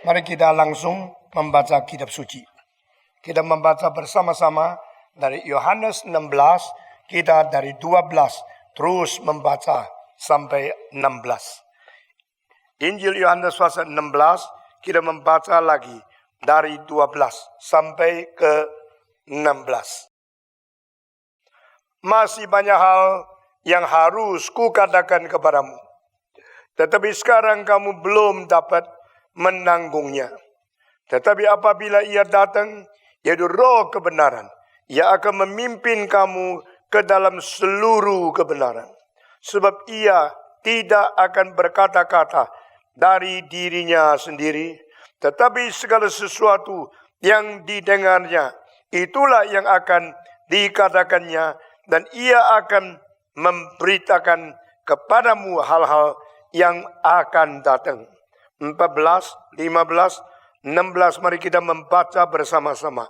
Mari kita langsung membaca kitab suci. Kita membaca bersama-sama dari Yohanes 16, kita dari 12 terus membaca sampai 16. Injil Yohanes pasal 16, kita membaca lagi dari 12 sampai ke 16. Masih banyak hal yang harus kukatakan kepadamu, tetapi sekarang kamu belum dapat menanggungnya. Tetapi apabila ia datang, yaitu Roh kebenaran, ia akan memimpin kamu ke dalam seluruh kebenaran. Sebab ia tidak akan berkata-kata dari dirinya sendiri, tetapi segala sesuatu yang didengarnya, itulah yang akan dikatakannya, dan ia akan memberitakan kepadamu hal-hal yang akan datang. 14, 15, 16, mari kita membaca bersama-sama.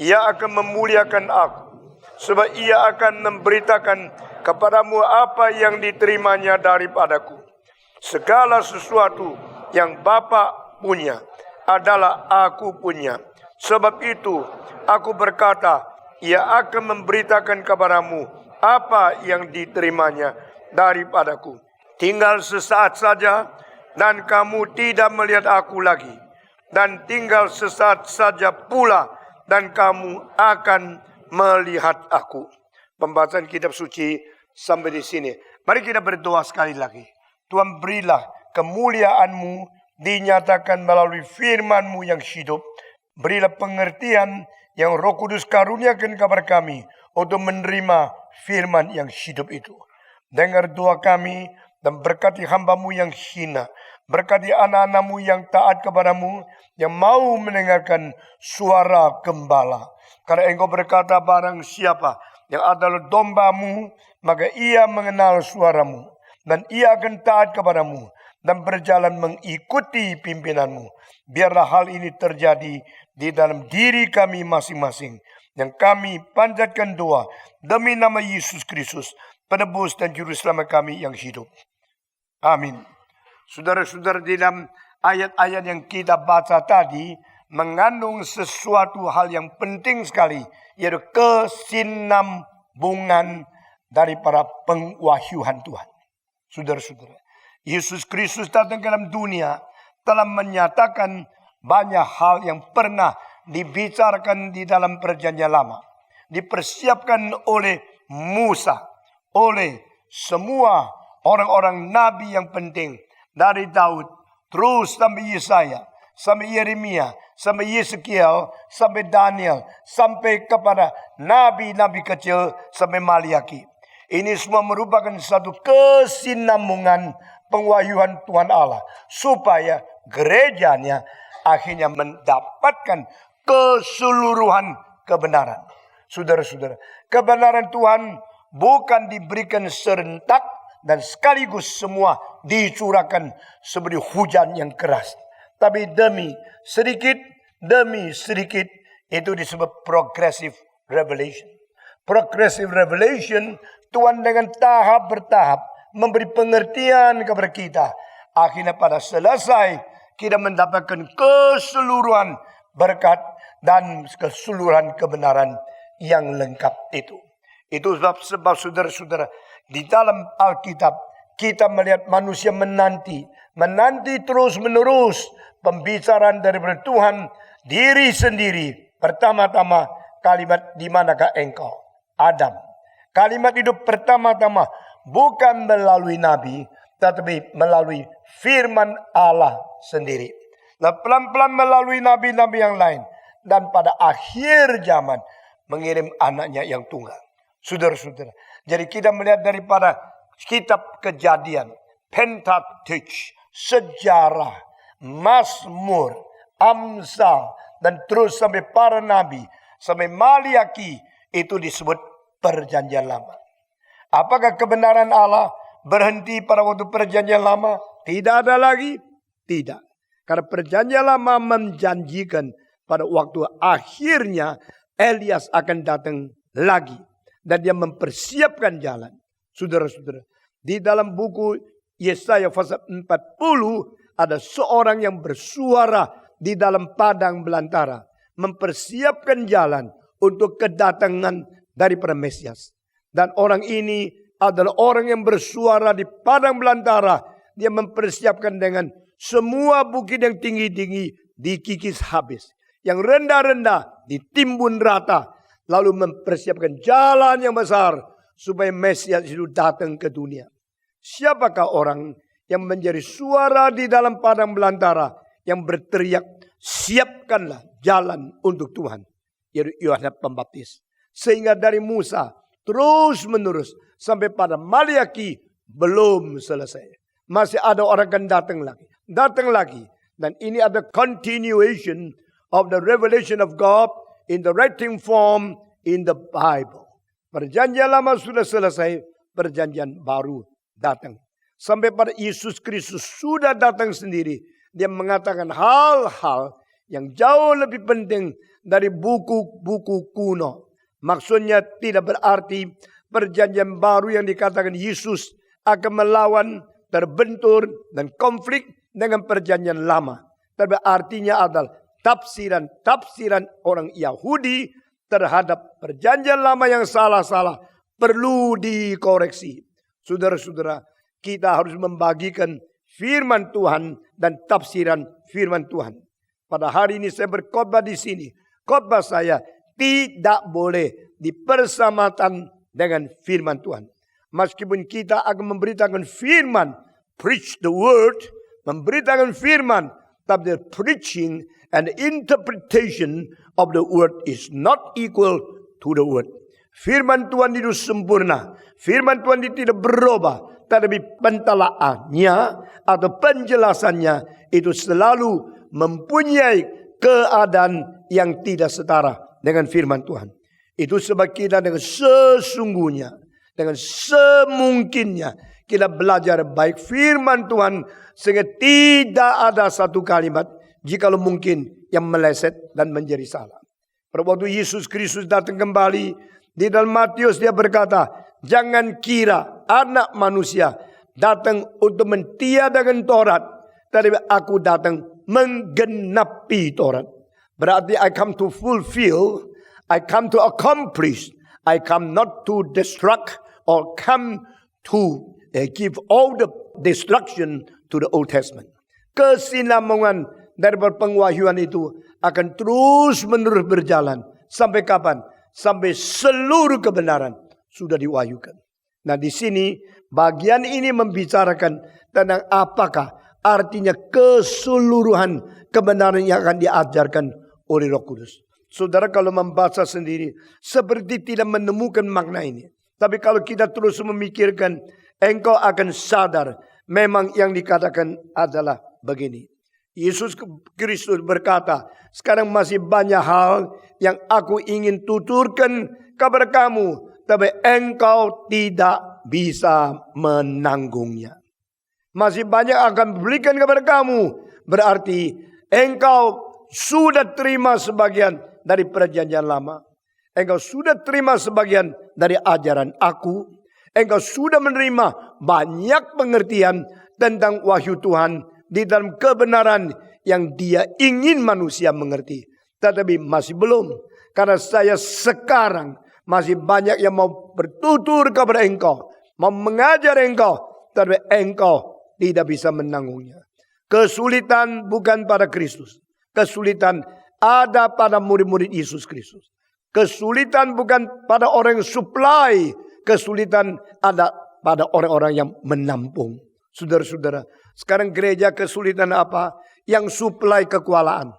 Ia akan memuliakan aku, sebab ia akan memberitakan kepadamu apa yang diterimanya daripadaku. Segala sesuatu yang Bapa punya adalah aku punya. Sebab itu aku berkata, ia akan memberitakan kepadamu apa yang diterimanya daripadaku. Tinggal sesaat saja dan kamu tidak melihat aku lagi. Dan tinggal sesaat saja pula dan kamu akan melihat aku. Pembacaan kitab suci sampai di sini. Mari kita berdoa sekali lagi. Tuhan, berilah kemuliaan-Mu dinyatakan melalui firman-Mu yang hidup. Berilah pengertian yang Roh Kudus karuniakan kepada kami untuk menerima firman yang hidup itu. Dengar doa kami dan berkati hamba-Mu yang hina. Berkati anak-anak-Mu yang taat kepadamu, yang mau mendengarkan suara gembala. Karena Engkau berkata, barang siapa yang adalah domba-Mu, maka ia mengenal suara-Mu. Dan ia akan taat kepadamu dan berjalan mengikuti pimpinanmu. Biarlah hal ini terjadi di dalam diri kami masing-masing. Yang kami panjatkan doa demi nama Yesus Kristus, penebus dan juru selamat kami yang hidup. Amin. Saudara-saudara, di dalam ayat-ayat yang kita baca tadi mengandung sesuatu hal yang penting sekali, yaitu kesinambungan daripada pengwahyuan Tuhan. Saudara-saudara, Yesus Kristus datang ke dalam dunia telah menyatakan banyak hal yang pernah dibicarakan di dalam perjanjian lama. Dipersiapkan oleh Musa, oleh semua orang-orang nabi yang penting. Dari Daud, terus sampai Yesaya, sampai Yeremia, sampai Yeskiel, sampai Daniel, sampai kepada nabi-nabi kecil, sampai Maliaki. Ini semua merupakan satu kesinambungan pengwahyuan Tuhan Allah. Supaya gerejanya akhirnya mendapatkan keseluruhan kebenaran. Saudara-saudara, kebenaran Tuhan bukan diberikan serentak dan sekaligus semua dicurahkan seperti hujan yang keras. Tapi demi sedikit, itu disebut progressive revelation. Progressive revelation, Tuhan dengan tahap bertahap memberi pengertian kepada kita. Akhirnya pada selesai, kita mendapatkan keseluruhan berkat dan keseluruhan kebenaran yang lengkap itu. Itu sebab saudara-saudara, di dalam Alkitab kita melihat manusia menanti terus menerus pembicaraan daripada Tuhan diri sendiri. Pertama-tama kalimat, di manakah engkau? Adam. Kalimat itu pertama-tama bukan melalui nabi, tetapi melalui firman Allah sendiri. Nah, pelan-pelan melalui nabi-nabi yang lain. Dan pada akhir zaman mengirim anaknya yang tunggal. Saudara-saudara, jadi kita melihat daripada kitab Kejadian, Pentateuch, sejarah, Mazmur, Amsal, dan terus sampai para nabi, sampai Maliaki, itu disebut perjanjian lama. Apakah kebenaran Allah berhenti pada waktu perjanjian lama? Tidak ada lagi? Tidak. Karena perjanjian lama menjanjikan pada waktu akhirnya Elias akan datang lagi. Dan dia mempersiapkan jalan. Saudara-saudara, di dalam buku Yesaya pasal 40 ada seorang yang bersuara di dalam padang belantara, mempersiapkan jalan untuk kedatangan daripada Mesias. Dan orang ini adalah orang yang bersuara di padang belantara. Dia mempersiapkan dengan semua bukit yang tinggi-tinggi dikikis habis. Yang rendah-rendah ditimbun rata. Lalu mempersiapkan jalan yang besar supaya Mesias itu datang ke dunia. Siapakah orang yang menjadi suara di dalam padang belantara yang berteriak, siapkanlah jalan untuk Tuhan, yaitu Yohanes Pembaptis. Sehingga dari Musa terus menerus sampai pada Maliaki belum selesai. Masih ada orang akan datang lagi. Dan ini ada continuation of the revelation of God in the writing form in the Bible. Perjanjian lama sudah selesai, perjanjian baru datang. Sampai pada Yesus Kristus sudah datang sendiri. Dia mengatakan hal-hal yang jauh lebih penting dari buku-buku kuno. Maksudnya tidak berarti perjanjian baru yang dikatakan Yesus akan melawan, terbentur, dan konflik dengan perjanjian lama. Tapi artinya adalah tafsiran orang Yahudi terhadap perjanjian lama yang salah-salah perlu dikoreksi. Saudara-saudara, kita harus membagikan firman Tuhan dan tafsiran firman Tuhan. Pada hari ini saya berkhotbah di sini. Khotbah saya tidak boleh dipersamakan dengan firman Tuhan. Meskipun kita akan memberitakan firman, preach the word, memberitakan firman, tapi the preaching and interpretation of the word is not equal to the word. Firman Tuhan itu sempurna. Firman Tuhan itu tidak berubah. Tetapi pentelaannya atau penjelasannya itu selalu mempunyai keadaan yang tidak setara dengan firman Tuhan. Itu sebab kita dengan sesungguhnya, dengan semungkinnya, kita belajar baik firman Tuhan sehingga tidak ada satu kalimat jikalau mungkin yang meleset dan menjadi salah. Pada waktu Yesus Kristus datang kembali di dalam Matius, dia berkata, jangan kira anak manusia datang untuk mentiadakan Taurat, tetapi aku datang menggenapi Taurat. Berarti I come to fulfill, I come to accomplish, I come not to destruct or come to give all the destruction to the Old Testament. Kesinambungan dari penwahyuan itu akan terus menerus berjalan. Sampai kapan? Sampai seluruh kebenaran sudah diwahyukan. Nah, di sini bagian ini membicarakan tentang apakah artinya keseluruhan kebenaran yang akan diajarkan oleh Roh Kudus. Saudara kalau membaca sendiri seperti tidak menemukan makna ini. Tapi kalau kita terus memikirkan, engkau akan sadar memang yang dikatakan adalah begini. Yesus Kristus berkata, sekarang masih banyak hal yang aku ingin tuturkan kepada kamu, tapi engkau tidak bisa menanggungnya. Masih banyak akan berikan kepada kamu, berarti engkau sudah terima sebagian dari perjanjian lama. Engkau sudah terima sebagian dari ajaran aku. Engkau sudah menerima banyak pengertian tentang wahyu Tuhan di dalam kebenaran yang dia ingin manusia mengerti. Tetapi masih belum. Karena saya sekarang masih banyak yang mau bertutur kepada engkau. Mau mengajar engkau. Tetapi engkau tidak bisa menanggungnya. Kesulitan bukan pada Kristus. Kesulitan ada pada murid-murid Yesus Kristus. Kesulitan bukan pada orang yang supply. Kesulitan ada pada orang-orang yang menampung. Saudara-saudara, sekarang gereja kesulitan apa? Yang supply kekualaan.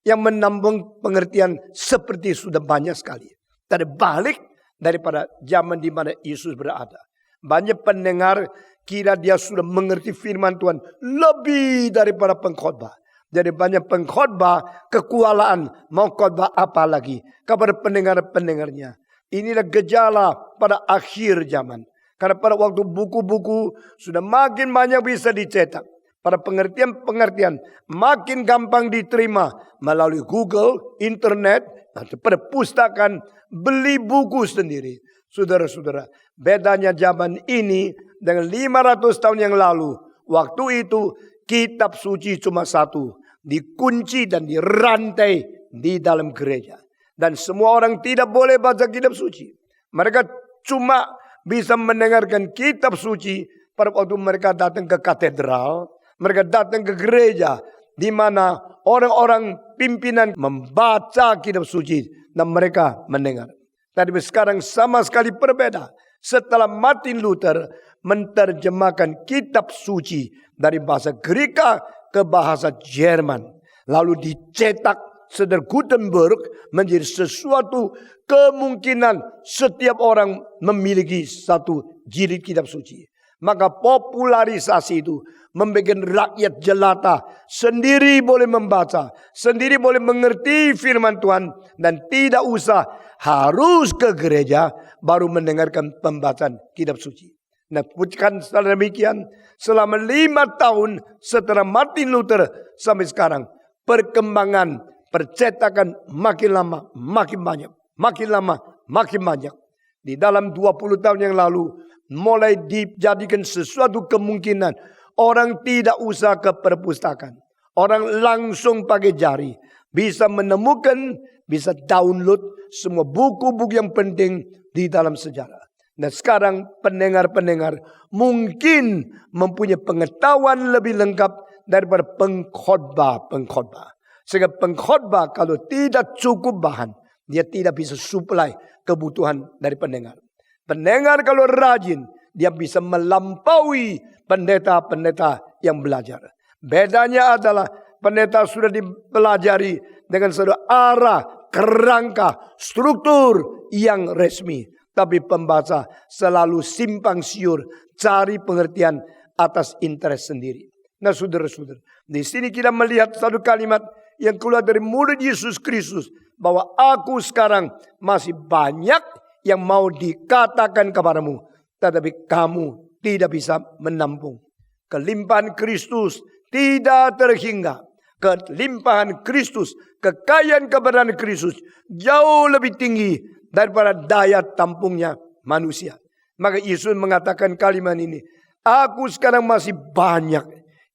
Yang menampung pengertian seperti sudah banyak sekali. Tapi balik daripada zaman di mana Yesus berada. Banyak pendengar kira dia sudah mengerti firman Tuhan lebih daripada pengkhotbah. Jadi banyak pengkhotbah kekualaan mau khotbah apa lagi kepada pendengar-pendengarnya. Inilah gejala pada akhir zaman. Karena pada waktu buku-buku sudah makin banyak bisa dicetak. Pada pengertian-pengertian makin gampang diterima melalui Google, internet, atau perpustakaan, beli buku sendiri. Saudara-saudara, bedanya zaman ini dengan 500 tahun yang lalu. Waktu itu kitab suci cuma satu. dikunci dan dirantai di dalam gereja. Dan semua orang tidak boleh baca kitab suci. Mereka cuma bisa mendengarkan kitab suci pada waktu mereka datang ke katedral, mereka datang ke gereja, di mana orang-orang pimpinan membaca kitab suci dan mereka mendengar. Tapi sekarang sama sekali berbeda. Setelah Martin Luther menerjemahkan kitab suci dari bahasa Greka ke bahasa Jerman, lalu dicetak seder Gutenberg menjadi sesuatu kemungkinan setiap orang memiliki satu jilid kitab suci. Maka popularisasi itu membuat rakyat jelata sendiri boleh membaca, sendiri boleh mengerti firman Tuhan, dan tidak usah harus ke gereja baru mendengarkan pembacaan kitab suci. Nah, bukan setelah demikian, selama 5 tahun setelah Martin Luther sampai sekarang, perkembangan percetakan makin lama makin banyak, makin lama makin banyak. Di dalam 20 tahun yang lalu mulai dijadikan sesuatu kemungkinan orang tidak usah ke perpustakaan. Orang langsung pakai jari bisa menemukan, bisa download semua buku-buku yang penting di dalam sejarah. Dan sekarang pendengar-pendengar mungkin mempunyai pengetahuan lebih lengkap daripada pengkhotbah. Sehingga pengkhotbah kalau tidak cukup bahan, dia tidak bisa supply kebutuhan dari pendengar. Pendengar kalau rajin, dia bisa melampaui pendeta-pendeta yang belajar. Bedanya adalah pendeta sudah dipelajari dengan suatu arah, kerangka, struktur yang resmi. Tapi pembaca selalu simpang siur, cari pengertian atas interest sendiri. Nah, saudara-saudara, di sini kita melihat satu kalimat yang keluar dari mulut Yesus Kristus, bahwa aku sekarang masih banyak yang mau dikatakan kepadamu, tetapi kamu tidak bisa menampung. Kelimpahan Kristus tidak terhingga. Kelimpahan Kristus, kekayaan kebenaran Kristus jauh lebih tinggi daripada daya tampungnya manusia. Maka Yesus mengatakan kalimat ini, aku sekarang masih banyak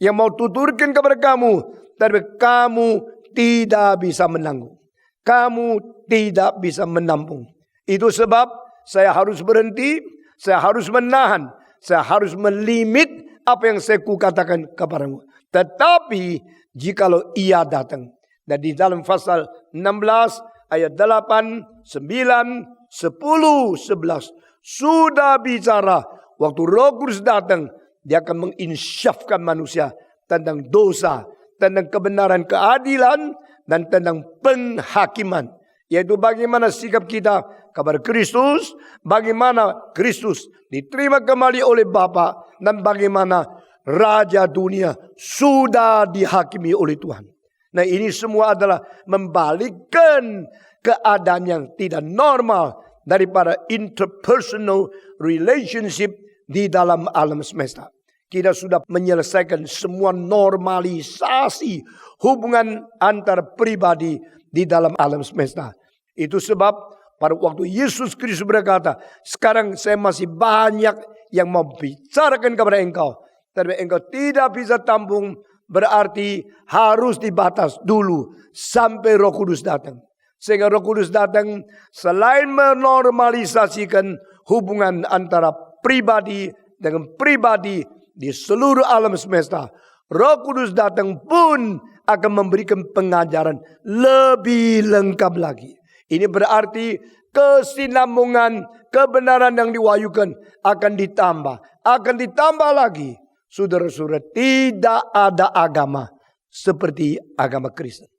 yang mau tuturkan kepada kamu, tapi kamu tidak bisa menanggung. Kamu tidak bisa menampung. Itu sebab saya harus berhenti, saya harus menahan, saya harus melimit apa yang saya katakan kepadamu. Tetapi jikalau ia datang, dan di dalam pasal 16 ayat 8, 9, 10, 11 sudah bicara waktu Roh Kudus datang, dia akan menginsyafkan manusia tentang dosa, tentang kebenaran, keadilan, dan tentang penghakiman. Yaitu bagaimana sikap kita kepada Kristus, bagaimana Kristus diterima kembali oleh Bapa, dan bagaimana Raja dunia sudah dihakimi oleh Tuhan. Nah, ini semua adalah membalikkan keadaan yang tidak normal daripada interpersonal relationship di dalam alam semesta. Kita sudah menyelesaikan semua normalisasi hubungan antar pribadi di dalam alam semesta. Itu sebab pada waktu Yesus Kristus berkata, sekarang saya masih banyak yang mau bicarakan kepada engkau, tapi engkau tidak bisa tampung, berarti harus dibatas dulu sampai Roh Kudus datang. Sehingga Roh Kudus datang selain menormalisasikan hubungan antara pribadi dengan pribadi di seluruh alam semesta, Roh Kudus datang pun akan memberikan pengajaran lebih lengkap lagi. Ini berarti kesinambungan kebenaran yang diwahyukan akan ditambah lagi. Saudara-saudara, tidak ada agama seperti agama Kristen.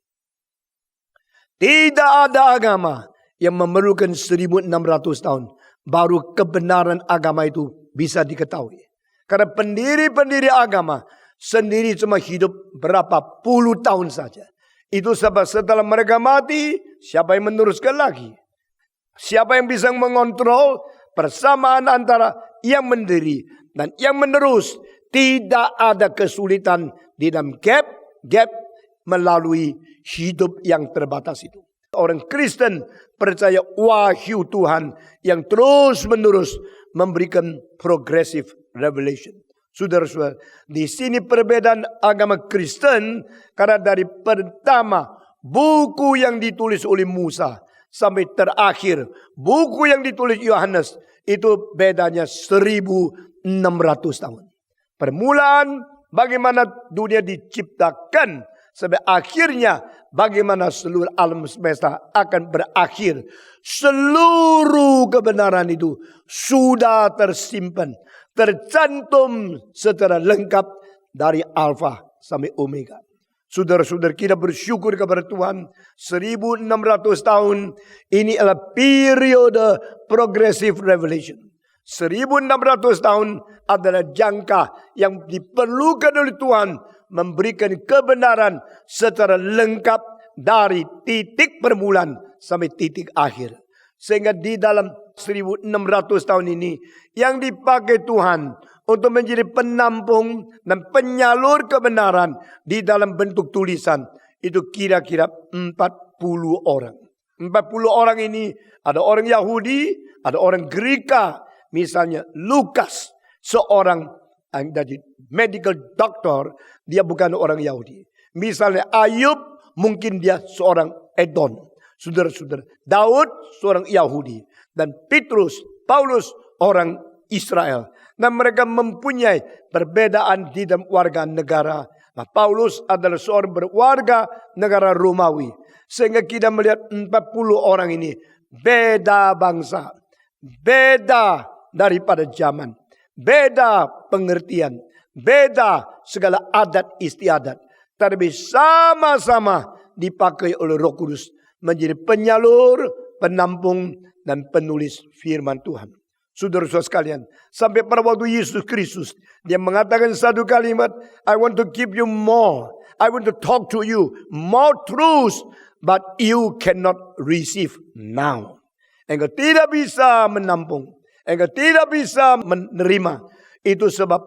Tidak ada agama yang memerlukan 1600 tahun baru kebenaran agama itu bisa diketahui. Karena pendiri-pendiri agama sendiri cuma hidup berapa puluh tahun saja. Itu sebab setelah mereka mati, siapa yang meneruskan lagi? Siapa yang bisa mengontrol persamaan antara yang mendiri dan yang menerus? Tidak ada kesulitan di dalam gap melalui hidup yang terbatas itu. Orang Kristen percaya wahyu Tuhan yang terus menerus memberikan progressive revelation. Saudara-saudara, di sini perbedaan agama Kristen karena dari pertama buku yang ditulis oleh Musa sampai terakhir buku yang ditulis Yohanes itu bedanya 1600 tahun. Permulaan bagaimana dunia diciptakan sampai akhirnya bagaimana seluruh alam semesta akan berakhir. Seluruh kebenaran itu sudah tersimpan, tercantum secara lengkap dari Alfa sampai Omega. Saudara-saudara, kita bersyukur kepada Tuhan. 1600 tahun ini adalah periode progressive revelation. 1600 tahun adalah jangka yang diperlukan oleh Tuhan memberikan kebenaran secara lengkap dari titik permulaan sampai titik akhir. Sehingga di dalam 1600 tahun ini yang dipakai Tuhan untuk menjadi penampung dan penyalur kebenaran di dalam bentuk tulisan itu kira-kira 40 orang. 40 orang ini ada orang Yahudi, ada orang Greka. Misalnya Lukas, seorang dari medical doctor, dia bukan orang Yahudi. Misalnya Ayub, mungkin dia seorang Edom. Saudara-saudara, Daud seorang Yahudi. Dan Petrus, Paulus orang Israel. Dan mereka mempunyai perbedaan di dalam warga negara. Nah, Paulus adalah seorang berwarga negara Romawi. Sehingga kita melihat 40 orang ini beda bangsa, beda daripada zaman, beda pengertian, beda segala adat istiadat. Tapi sama-sama dipakai oleh Roh Kudus menjadi penyalur, penampung, dan penulis firman Tuhan. Saudara-saudara sekalian, sampai pada waktu Yesus Kristus, dia mengatakan satu kalimat, I want to give you more. I want to talk to you more truth, but you cannot receive now. Engkau tidak bisa menampung, engkau tidak bisa menerima. Itu sebab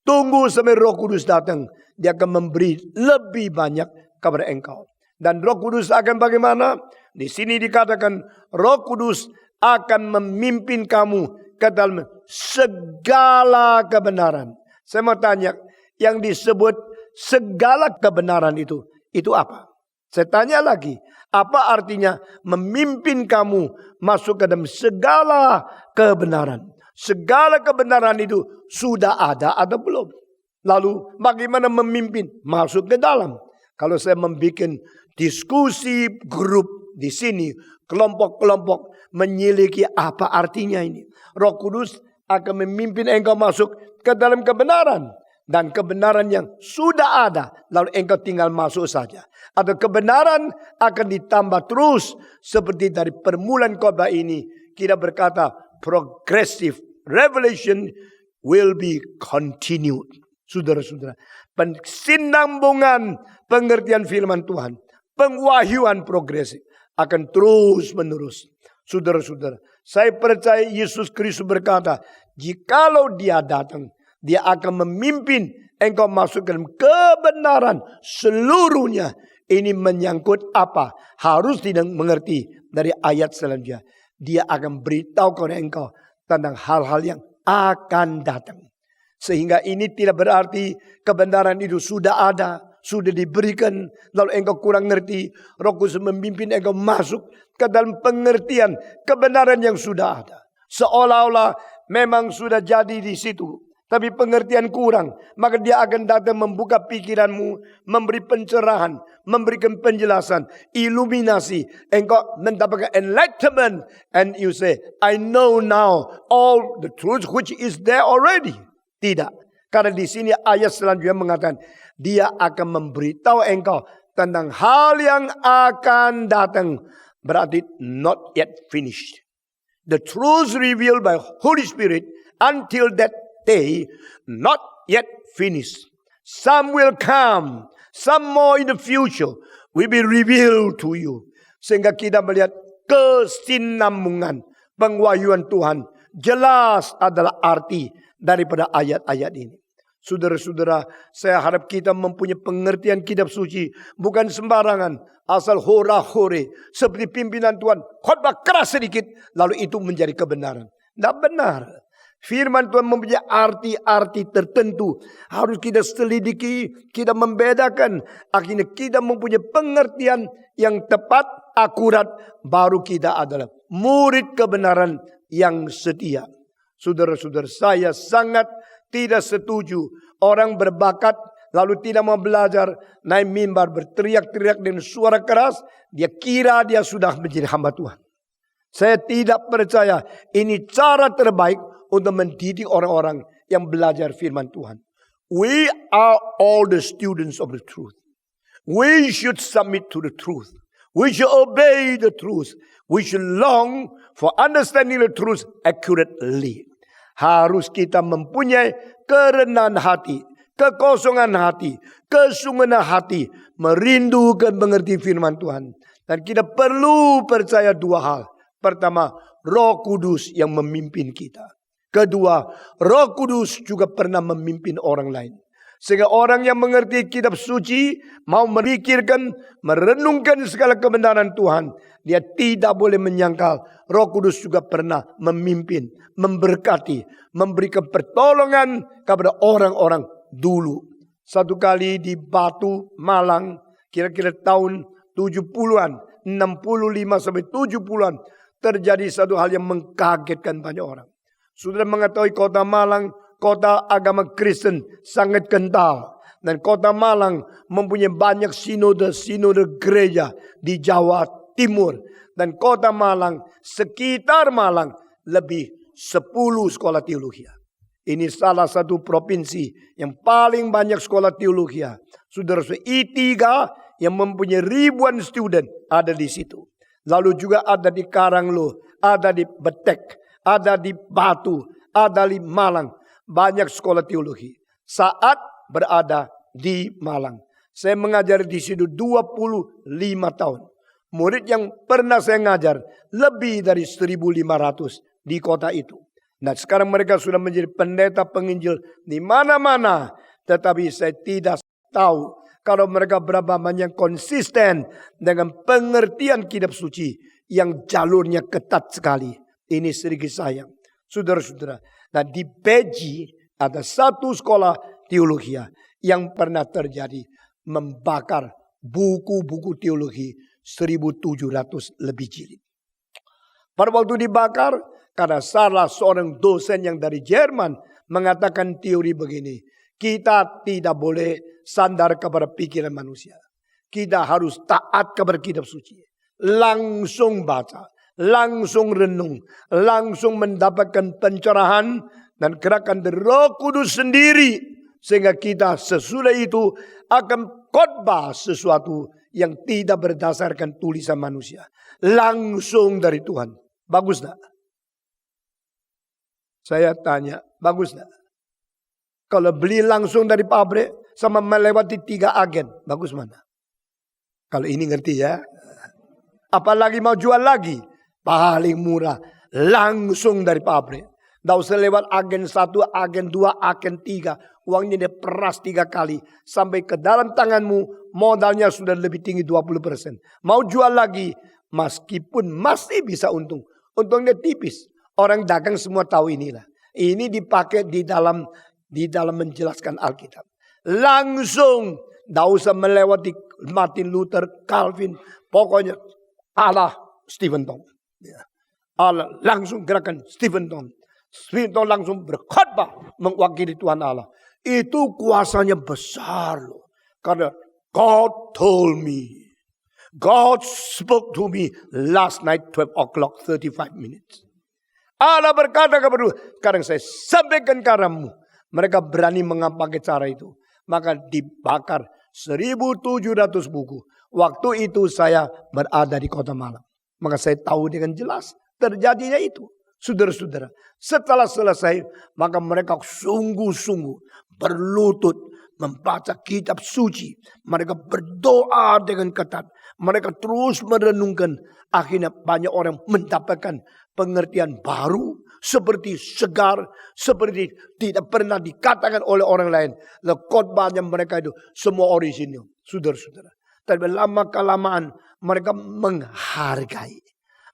tunggu sampai Roh Kudus datang. Dia akan memberi lebih banyak kepada engkau. Dan Roh Kudus akan bagaimana? Di sini dikatakan Roh Kudus akan memimpin kamu ke dalam segala kebenaran. Saya mau tanya, yang disebut segala kebenaran itu apa? Saya tanya lagi, apa artinya memimpin kamu masuk ke dalam segala kebenaran? Segala kebenaran itu sudah ada atau belum? Lalu bagaimana memimpin masuk ke dalam? Kalau saya membuat diskusi grup di sini, kelompok-kelompok menyelidiki apa artinya ini. Roh Kudus akan memimpin engkau masuk ke dalam kebenaran. Dan kebenaran yang sudah ada, lalu engkau tinggal masuk saja. Atau kebenaran akan ditambah terus. Seperti dari permulaan khotbah ini, kita berkata progressive revelation will be continued. Saudara-saudara, pensinambungan pengertian firman Tuhan, pengwahyuan progresif akan terus menerus. Saudara-saudara, saya percaya Yesus Kristus berkata, jikalau dia datang, dia akan memimpin engkau masuk ke dalam kebenaran seluruhnya. Ini menyangkut apa? Harus tidak mengerti dari ayat selanjutnya. Dia akan beritahu kepada engkau tentang hal-hal yang akan datang. Sehingga ini tidak berarti kebenaran itu sudah ada, sudah diberikan, lalu engkau kurang ngerti. Roh Kudus memimpin engkau masuk ke dalam pengertian kebenaran yang sudah ada. Seolah-olah memang sudah jadi di situ, tapi pengertian kurang. Maka dia akan datang membuka pikiranmu, memberi pencerahan, memberikan penjelasan, iluminasi. Engkau mendapatkan enlightenment, and you say, I know now all the truth which is there already. Tidak. Karena di sini ayat selanjutnya mengatakan, dia akan memberitahu engkau tentang hal yang akan datang. Berarti not yet finished. The truth revealed by Holy Spirit until that day, not yet finished. Some will come, some more in the future will be revealed to you. Sehingga kita melihat kesinambungan pengwahyuan Tuhan. Jelas adalah arti daripada ayat-ayat ini. Saudara-saudara, saya harap kita mempunyai pengertian kitab suci. Bukan sembarangan, asal hora-hore. Seperti pimpinan Tuhan, khotbah keras sedikit, lalu itu menjadi kebenaran. Tidak benar. Firman Tuhan mempunyai arti-arti tertentu. Harus kita selidiki, kita membedakan. Akhirnya kita mempunyai pengertian yang tepat, akurat. Baru kita adalah murid kebenaran yang setia. Saudara-saudara, saya sangat tidak setuju orang berbakat lalu tidak mau belajar, naik mimbar berteriak-teriak dengan suara keras. Dia kira dia sudah menjadi hamba Tuhan. Saya tidak percaya ini cara terbaik untuk mendidik orang-orang yang belajar firman Tuhan. We are all the students of the truth. We should submit to the truth. We should obey the truth. We should long for understanding the truth accurately. Harus kita mempunyai kerendahan hati, kekosongan hati, kesungguhan hati, merindukan mengerti firman Tuhan. Dan kita perlu percaya dua hal. Pertama, Roh Kudus yang memimpin kita. Kedua, Roh Kudus juga pernah memimpin orang lain. Sehingga orang yang mengerti kitab suci, mau memikirkan, merenungkan segala kebenaran Tuhan, dia tidak boleh menyangkal Roh Kudus juga pernah memimpin, memberkati, memberikan pertolongan kepada orang-orang dulu. Satu kali di Batu, Malang, kira-kira tahun 70-an, 65 sampai 70-an, terjadi satu hal yang mengkagetkan banyak orang. Sudah mengetahui kota Malang, kota agama Kristen sangat kental. Dan kota Malang mempunyai banyak sinode gereja di Jawa Timur. Dan kota Malang, sekitar Malang, lebih 10 sekolah teologi. Ini salah satu provinsi yang paling banyak sekolah teologi. Saudara-saudara, I3 yang mempunyai ribuan student ada di situ. Lalu juga ada di Karanglo, ada di Betek, ada di Batu, ada di Malang. Banyak sekolah teologi. Saat berada di Malang. Saya mengajar di situ 25 tahun. Murid yang pernah saya ngajar lebih dari 1.500 di kota itu. Nah, sekarang mereka sudah menjadi pendeta penginjil di mana-mana. Tetapi saya tidak tahu kalau mereka berapa banyak konsisten dengan pengertian kitab suci yang jalurnya ketat sekali. Ini sedikit sayang. Saudara-saudara, nah di Beji ada satu sekolah teologi yang pernah terjadi membakar buku-buku teologi 1.700 lebih jilid. Pada waktu dibakar, karena salah seorang dosen yang dari Jerman mengatakan teori begini, kita tidak boleh sandar kepada pikiran manusia. Kita harus taat kepada kitab suci. Langsung baca, langsung renung, langsung mendapatkan pencerahan dan gerakan dari Roh Kudus sendiri. Sehingga kita sesudah itu akan khotbah sesuatu yang tidak berdasarkan tulisan manusia. Langsung dari Tuhan. Bagus tak? Saya tanya, bagus tak? Kalau beli langsung dari pabrik sama melewati 3 agen, bagus mana? Kalau ini ngerti ya. Apalagi mau jual lagi, paling murah langsung dari pabrik. Tidak usah lewat agen 1, agen 2, agen 3. Uangnya diperas 3 kali. Sampai ke dalam tanganmu, modalnya sudah lebih tinggi 20%. Mau jual lagi, meskipun masih bisa untung. Untungnya tipis. Orang dagang semua tahu inilah. Ini dipakai di dalam menjelaskan Alkitab. Langsung, tidak usah melewati Martin Luther, Calvin. Pokoknya Allah Stephen Tong. Allah langsung gerakan Stephen Tong. Stephen Tong langsung berkhotbah mewakili Tuhan Allah. Itu kuasanya besar loh. Karena God told me. God spoke to me last night 12 o'clock 35 minutes. Allah berkata kepada sekarang saya sampaikan kepadamu. Mereka berani mengapakai cara itu. Maka dibakar 1.700 buku. Waktu itu saya berada di kota Malang. Maka saya tahu dengan jelas terjadinya itu. Saudara-saudara, setelah selesai, maka mereka sungguh-sungguh berlutut membaca kitab suci. Mereka berdoa dengan ketat. Mereka terus merenungkan. Akhirnya banyak orang mendapatkan pengertian baru. Seperti segar. Seperti tidak pernah dikatakan oleh orang lain. Khotbahnya mereka itu semua orisinil. Saudara-saudara. Tapi lama-kelamaan mereka menghargai.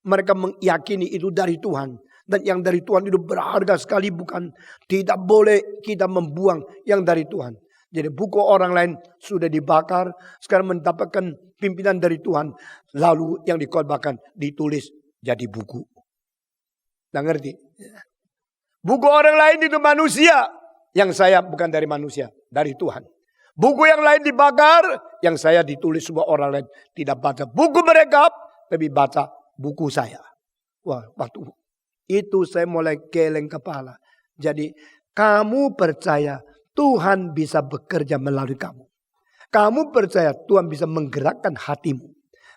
Mereka meyakini itu dari Tuhan. Dan yang dari Tuhan itu berharga sekali, bukan? Tidak boleh kita membuang yang dari Tuhan. Jadi buku orang lain sudah dibakar, sekarang mendapatkan pimpinan dari Tuhan. Lalu yang dikhotbahkan ditulis jadi buku. Nggak ngerti? Buku orang lain itu manusia. Yang saya bukan dari manusia, dari Tuhan. Buku yang lain dibakar, yang saya ditulis semua orang lain. Tidak baca buku mereka, tapi baca buku saya. Wah, waktu itu saya mulai geleng kepala. Jadi kamu percaya Tuhan bisa bekerja melalui kamu. Kamu percaya Tuhan bisa menggerakkan hatimu.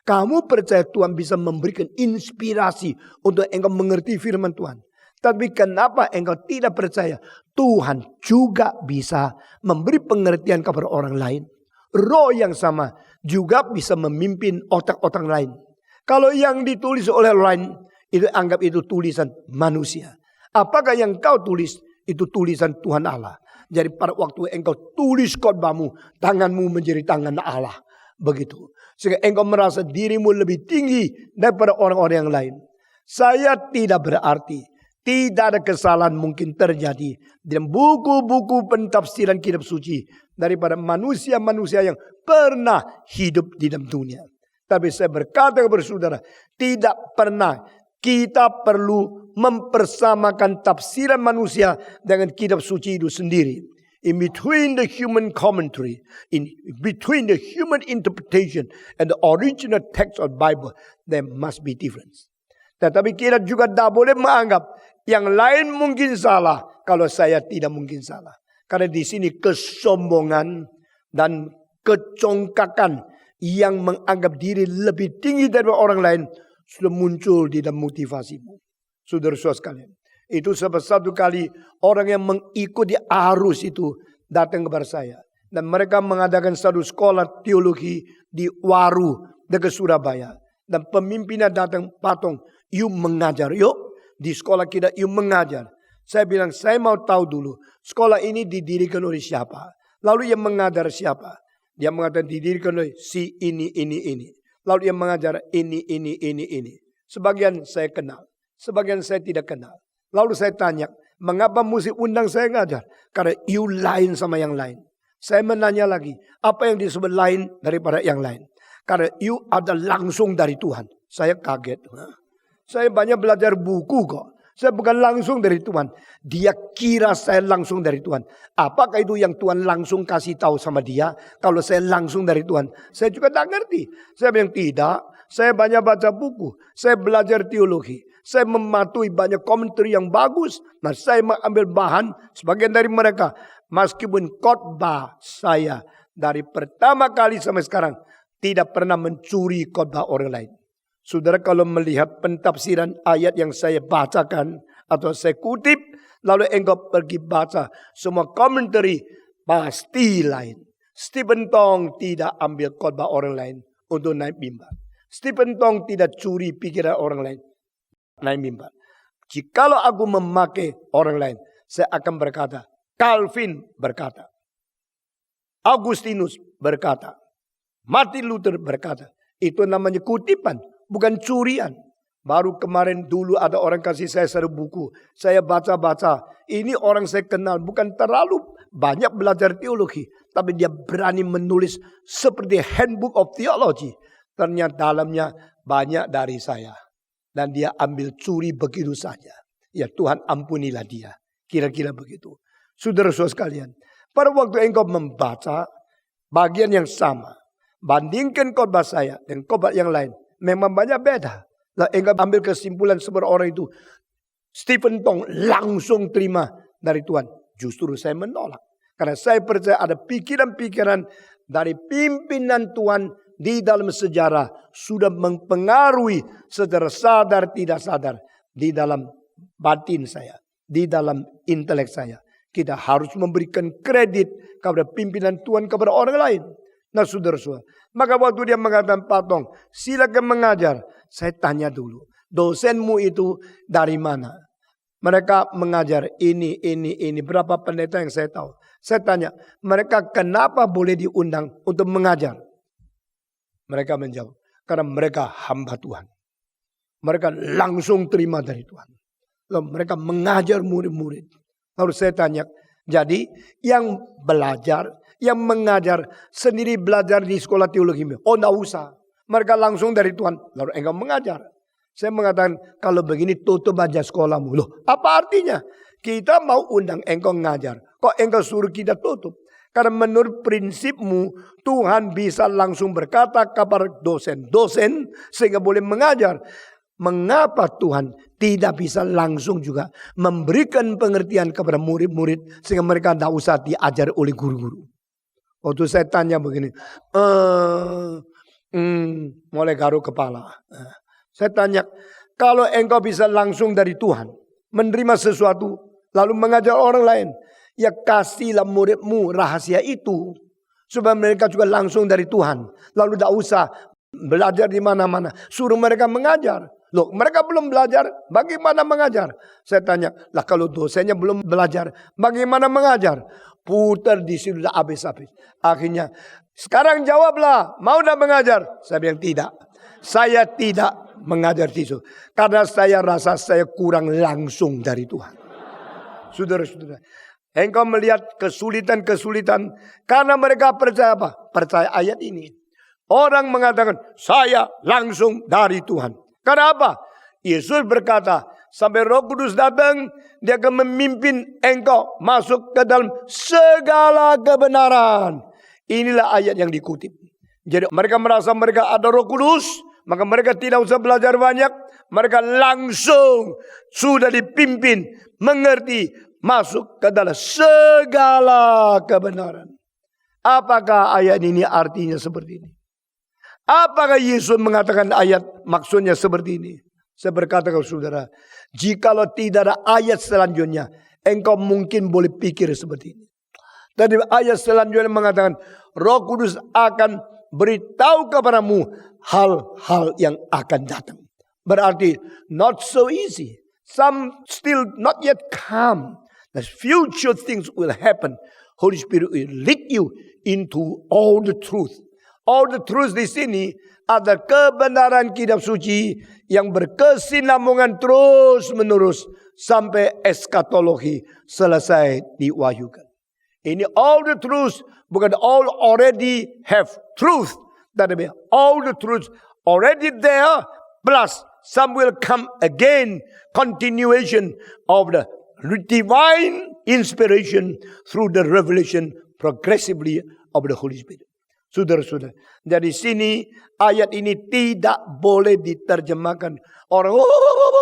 Kamu percaya Tuhan bisa memberikan inspirasi untuk engkau mengerti firman Tuhan. Tapi kenapa engkau tidak percaya Tuhan juga bisa memberi pengertian kepada orang lain? Roh yang sama juga bisa memimpin otak-otak lain. Kalau yang ditulis oleh orang lain, itu anggap itu tulisan manusia. Apakah yang kau tulis itu tulisan Tuhan Allah? Jadi pada waktu engkau tulis khotbahmu, tanganmu menjadi tangan Allah. Begitu. Sehingga engkau merasa dirimu lebih tinggi daripada orang-orang yang lain. Saya tidak berarti tidak ada kesalahan mungkin terjadi dalam buku-buku pentafsiran kitab suci daripada manusia-manusia yang pernah hidup di dalam dunia. Tapi saya berkata kepada saudara, tidak pernah kita perlu mempersamakan tafsiran manusia dengan kitab suci itu sendiri. In between the human commentary, in between the human interpretation and the original text of the Bible, there must be difference. Tetapi kita juga tidak boleh menganggap yang lain mungkin salah kalau saya tidak mungkin salah. Karena di sini kesombongan dan kecongkakan yang menganggap diri lebih tinggi dari orang lain sudah muncul di dalam motivasimu. Saudara-saudara sekalian, itu sebab satu kali orang yang mengikuti arus itu datang kepada saya. Dan mereka mengadakan satu sekolah teologi di Waru dekat Surabaya. Dan pemimpinnya datang, Patong, yuk mengajar, yuk. Di sekolah kita, yuk mengajar. Saya bilang, saya mau tahu dulu, sekolah ini didirikan oleh siapa? Lalu yang mengajar siapa? Dia mengatakan didirikan oleh si ini. Lalu dia mengajar ini. Sebagian saya kenal, sebagian saya tidak kenal. Lalu saya tanya, mengapa mesti undang saya ngajar? Karena you lain sama yang lain. Saya menanya lagi, apa yang disebut lain daripada yang lain? Karena you ada langsung dari Tuhan. Saya kaget. Saya banyak belajar buku kok. Saya bukan langsung dari Tuhan. Dia kira saya langsung dari Tuhan. Apakah itu yang Tuhan langsung kasih tahu sama dia? Kalau saya langsung dari Tuhan. Saya juga tidak ngerti. Saya bilang tidak. Saya banyak baca buku. Saya belajar teologi. Saya mematuhi banyak komentar yang bagus. Nah, saya mengambil bahan sebagian dari mereka. Meskipun khotbah saya dari pertama kali sampai sekarang tidak pernah mencuri khotbah orang lain. Saudara kalau melihat pentafsiran ayat yang saya bacakan atau saya kutip, lalu engkau pergi baca semua komentari, pasti lain. Stephen Tong tidak ambil khotbah orang lain untuk naik mimbar. Stephen Tong tidak curi pikiran orang lain naik mimbar. Jikalau aku memakai orang lain, saya akan berkata, Calvin berkata, Augustinus berkata, Martin Luther berkata. Itu namanya kutipan. Bukan curian. Baru kemarin dulu ada orang kasih saya satu buku. Saya baca-baca. Ini orang saya kenal. Bukan terlalu banyak belajar teologi. Tapi dia berani menulis seperti Handbook of Theology. Ternyata dalamnya banyak dari saya. Dan dia ambil curi begitu saja. Ya Tuhan ampunilah dia. Kira-kira begitu. Saudara-saudara sekalian. Pada waktu engkau membaca bagian yang sama. Bandingkan khotbah saya dengan khotbah yang lain. Memang banyak beda. Lah engkau ambil kesimpulan seperti orang itu. Stephen Tong langsung terima dari Tuhan. Justru saya menolak. Karena saya percaya ada pikiran-pikiran dari pimpinan Tuhan di dalam sejarah. Sudah mempengaruhi secara sadar tidak sadar. Di dalam batin saya. Di dalam intelek saya. Kita harus memberikan kredit kepada pimpinan Tuhan kepada orang lain. Nah saudara-saudara, maka waktu dia mengatakan Patong, silakan mengajar. Saya tanya dulu, dosenmu itu dari mana? Mereka mengajar ini. Berapa pendeta yang saya tahu? Saya tanya, mereka kenapa boleh diundang untuk mengajar? Mereka menjawab, karena mereka hamba Tuhan. Mereka langsung terima dari Tuhan. Lalu mereka mengajar murid-murid. Lalu saya tanya, jadi yang belajar, yang mengajar sendiri belajar di sekolah teologi. Oh, enggak usah. Mereka langsung dari Tuhan. Lalu engkau mengajar. Saya mengatakan, kalau begini tutup aja sekolahmu. Loh, apa artinya? Kita mau undang engkau ngajar. Kok engkau suruh kita tutup? Karena menurut prinsipmu, Tuhan bisa langsung berkata kepada dosen-dosen sehingga boleh mengajar. Mengapa Tuhan tidak bisa langsung juga memberikan pengertian kepada murid-murid sehingga mereka tidak usah diajar oleh guru-guru? Waktu saya tanya begini, mulai garuk kepala. Saya tanya, kalau engkau bisa langsung dari Tuhan menerima sesuatu lalu mengajar orang lain, ya kasihlah muridmu rahasia itu supaya mereka juga langsung dari Tuhan. Lalu tidak usah belajar di mana-mana, suruh mereka mengajar. Loh, mereka belum belajar, bagaimana mengajar? Saya tanya, lah kalau dosennya belum belajar, bagaimana mengajar? Putar di situ sudah habis-habis. Akhirnya, sekarang jawablah, mau tidak mengajar? Saya bilang tidak. Saya tidak mengajar di situ. Karena saya rasa saya kurang langsung dari Tuhan. Saudara-saudara, engkau melihat kesulitan-kesulitan karena mereka percaya apa? Percaya ayat ini. Orang mengatakan, saya langsung dari Tuhan. Karena apa? Yesus berkata, sampai Roh Kudus datang, dia akan memimpin engkau masuk ke dalam segala kebenaran. Inilah ayat yang dikutip. Jadi mereka merasa mereka ada Roh Kudus, maka mereka tidak usah belajar banyak. Mereka langsung sudah dipimpin, mengerti, masuk ke dalam segala kebenaran. Apakah ayat ini artinya seperti ini? Apakah Yesus mengatakan ayat maksudnya seperti ini? Saya berkata kepada saudara, jikalau tidak ada ayat selanjutnya, engkau mungkin boleh pikir seperti ini. Tadi ayat selanjutnya mengatakan, Roh Kudus akan beritahu kepadamu hal-hal yang akan datang. Berarti not so easy. Some still not yet come. The future things will happen. Holy Spirit will lead you into all the truth. All the truth di sini ada kebenaran kitab suci yang berkesinambungan terus menerus sampai eskatologi selesai diwahyukan. Ini all the truth, bukan all already have truth. Tetapi all the truth already there, plus some will come again. Continuation of the divine inspiration through the revelation progressively of the Holy Spirit. Saudara-saudara, dari sini ayat ini tidak boleh diterjemahkan. Orang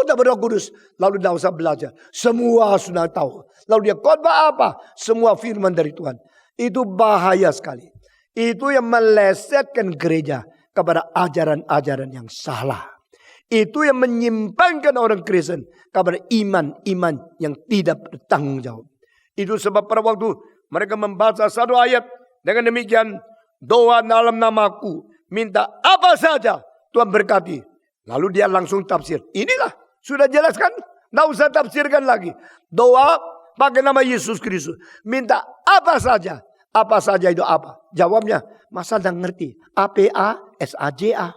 tak berdoa kudus, lalu tidak usah belajar. Semua sudah tahu. Lalu dia khotbah apa? Semua firman dari Tuhan. Itu bahaya sekali. Itu yang melesetkan gereja kepada ajaran-ajaran yang salah. Itu yang menyimpangkan orang Kristen kepada iman-iman yang tidak bertanggung jawab. Itu sebab pada waktu mereka membaca satu ayat dengan demikian, doa dalam namaku, minta apa saja Tuhan berkati. Lalu dia langsung tafsir. Inilah, sudah jelaskan. Tidak usah tafsirkan lagi. Doa pakai nama Yesus Kristus. Minta apa saja. Apa saja itu apa? Jawabnya, masa tidak ngerti. APA, SAJA.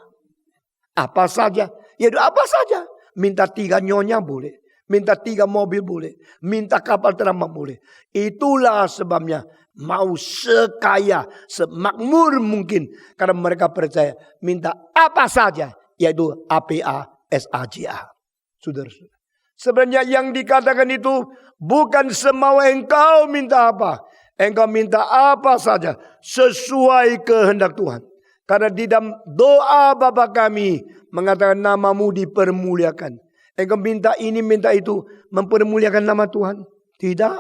Apa saja. Yaitu apa saja. Minta 3 nyonya boleh. Minta 3 mobil boleh. Minta kapal terbang boleh. Itulah sebabnya mau sekaya, semakmur mungkin. Karena mereka percaya minta apa saja. Yaitu APA, SAJA. Saudara-saudara. Sebenarnya yang dikatakan itu bukan semau engkau minta apa. Engkau minta apa saja sesuai kehendak Tuhan. Karena di dalam doa Bapa kami mengatakan namamu dipermuliakan. Engkau minta ini, minta itu. Mempermuliakan nama Tuhan. Tidak.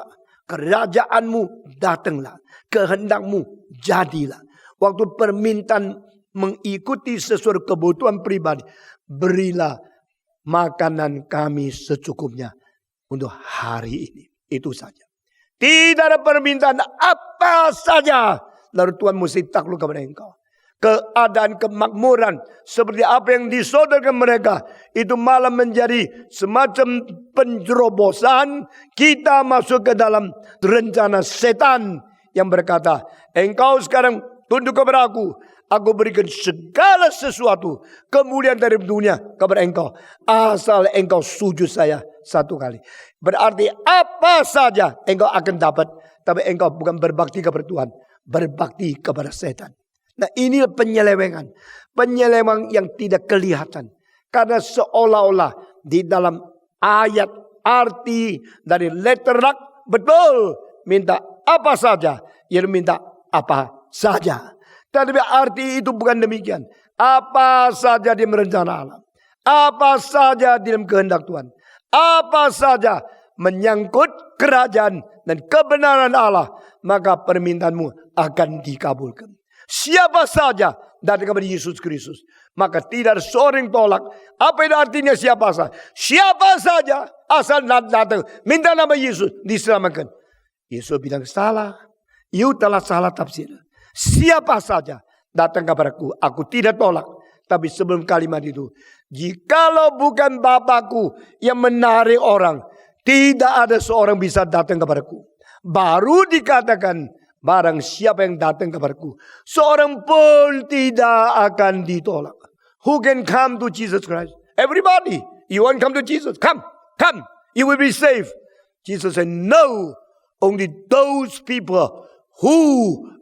Kerajaanmu datanglah. Kehendakmu jadilah. Waktu permintaan mengikuti sesuai kebutuhan pribadi. Berilah makanan kami secukupnya. Untuk hari ini. Itu saja. Tidak ada permintaan apa saja. Lalu Tuhan mesti takluk kepada engkau. Keadaan kemakmuran seperti apa yang disodorkan mereka itu malah menjadi semacam penjerobosan. Kita masuk ke dalam rencana setan yang berkata, engkau sekarang tunduk kepada aku, Aku berikan segala sesuatu, kemuliaan dari dunia kepada engkau. Asal engkau sujud saya satu kali. Berarti apa saja engkau akan dapat. Tapi engkau bukan berbakti kepada Tuhan, berbakti kepada setan. Nah, inilah penyelewengan. Penyelewengan yang tidak kelihatan. Karena seolah-olah di dalam ayat arti dari letter rak betul. Minta apa saja. Ia minta apa saja. Tetapi arti itu bukan demikian. Apa saja di rencana Allah. Apa saja di dalam kehendak Tuhan. Apa saja menyangkut kerajaan dan kebenaran Allah. Maka permintaanmu akan dikabulkan. Siapa saja datang kepada Yesus Kristus, maka tidak ada seorang tolak. Apa itu artinya siapa saja? Siapa saja asal datang minta nama Yesus diselamatkan. Yesus bilang salah. You telah salah tafsir. Siapa saja datang kepadaku, aku tidak tolak. Tapi sebelum kalimat itu, jikalau bukan Bapakku yang menarik orang, tidak ada seorang bisa datang kepadaku. Baru dikatakan, barang siapa yang datang kepadaku, seorang pun tidak akan ditolak. Who can come to Jesus Christ? Everybody. You want to come to Jesus? Come. You will be saved. Jesus said, no. Only those people who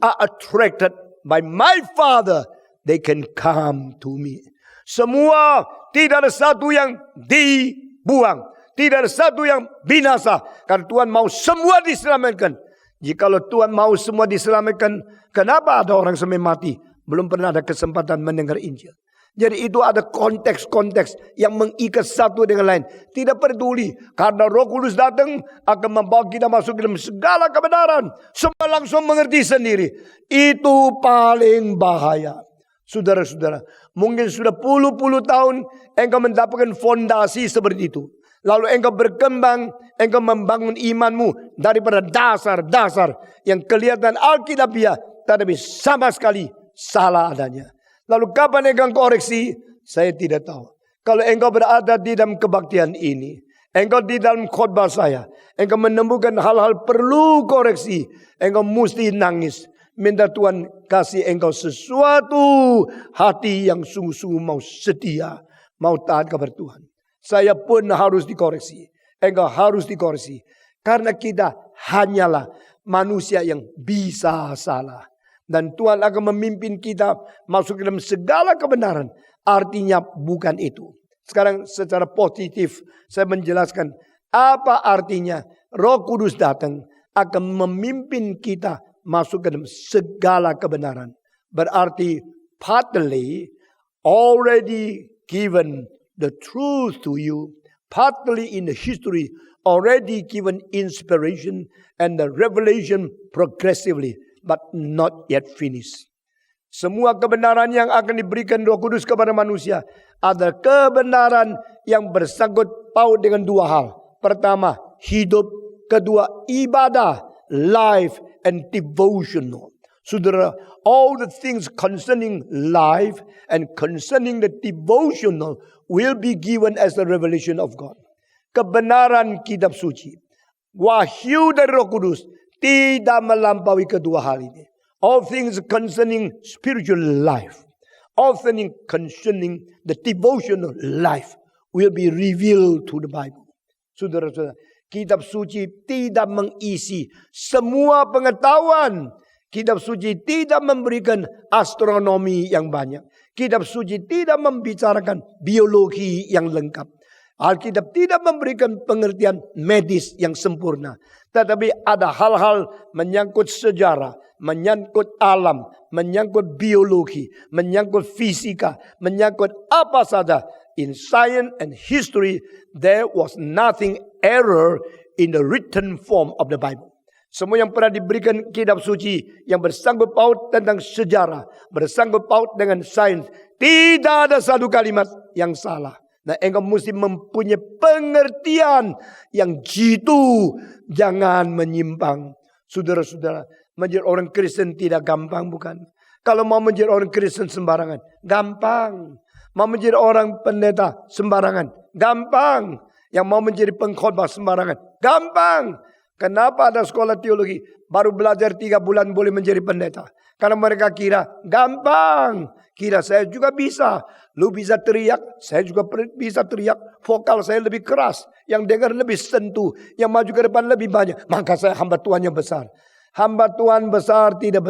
are attracted by my Father, they can come to me. Semua, tidak ada satu yang dibuang. Tidak ada satu yang binasa. Karena Tuhan mau semua diselamatkan. Jikalau Tuhan mau semua diselamatkan, kenapa ada orang sampai mati? Belum pernah ada kesempatan mendengar Injil. Jadi itu ada konteks-konteks yang mengikat satu dengan lain. Tidak peduli. Karena Roh Kudus datang akan membawa kita masuk dalam segala kebenaran. Semua langsung mengerti sendiri. Itu paling bahaya. Saudara-saudara, mungkin sudah puluh-puluh tahun engkau mendapatkan fondasi seperti itu. Lalu engkau berkembang, engkau membangun imanmu daripada dasar-dasar yang kelihatan alkitabiah, tetapi sama sekali salah adanya. Lalu kapan engkau koreksi? Saya tidak tahu. Kalau engkau berada di dalam kebaktian ini, engkau di dalam khotbah saya, engkau menemukan hal-hal perlu koreksi, engkau mesti nangis. Minta Tuhan kasih engkau sesuatu hati yang sungguh-sungguh mau setia, mau taat kepada Tuhan. Saya pun harus dikoreksi. Engkau harus dikoreksi. Karena kita hanyalah manusia yang bisa salah. Dan Tuhan akan memimpin kita masuk dalam segala kebenaran. Artinya bukan itu. Sekarang secara positif saya menjelaskan apa artinya Roh Kudus datang akan memimpin kita masuk ke dalam segala kebenaran. Berarti partly already given the truth to you, partly in the history already given inspiration and the revelation progressively, but not yet finished. Semua kebenaran yang akan diberikan Roh Kudus kepada manusia adalah kebenaran yang bersangkut paut dengan dua hal. Pertama, hidup. Kedua, ibadah, life and devotional. Saudara, all the things concerning life and concerning the devotional will be given as the revelation of God. Kebenaran kitab suci, wahyu dari Roh Kudus tidak melampaui kedua hal ini. All things concerning spiritual life, all things concerning the devotional life will be revealed to the Bible. Saudara-saudara, kitab suci tidak mengisi semua pengetahuan. Kitab suci tidak memberikan astronomi yang banyak. Kitab suci tidak membicarakan biologi yang lengkap. Alkitab tidak memberikan pengertian medis yang sempurna. Tetapi ada hal-hal menyangkut sejarah, menyangkut alam, menyangkut biologi, menyangkut fisika, menyangkut apa saja. In science and history, there was nothing error in the written form of the Bible. Semua yang pernah diberikan kitab suci yang bersangkut paut tentang sejarah, bersangkut paut dengan sains, tidak ada satu kalimat yang salah. Nah, engkau mesti mempunyai pengertian yang jitu, jangan menyimpang. Saudara-saudara, menjadi orang Kristen tidak gampang, bukan? Kalau mau menjadi orang Kristen sembarangan, gampang. Mau menjadi orang pendeta sembarangan, gampang. Yang mau menjadi pengkhotbah sembarangan, gampang. Kenapa ada sekolah teologi? Baru belajar 3 bulan boleh menjadi pendeta. Karena mereka kira gampang. Kira saya juga bisa. Lu bisa teriak, saya juga bisa teriak. Vokal saya lebih keras. Yang dengar lebih sentuh. Yang maju ke depan lebih banyak. Maka saya hamba Tuhan yang besar. Hamba Tuhan besar, tidak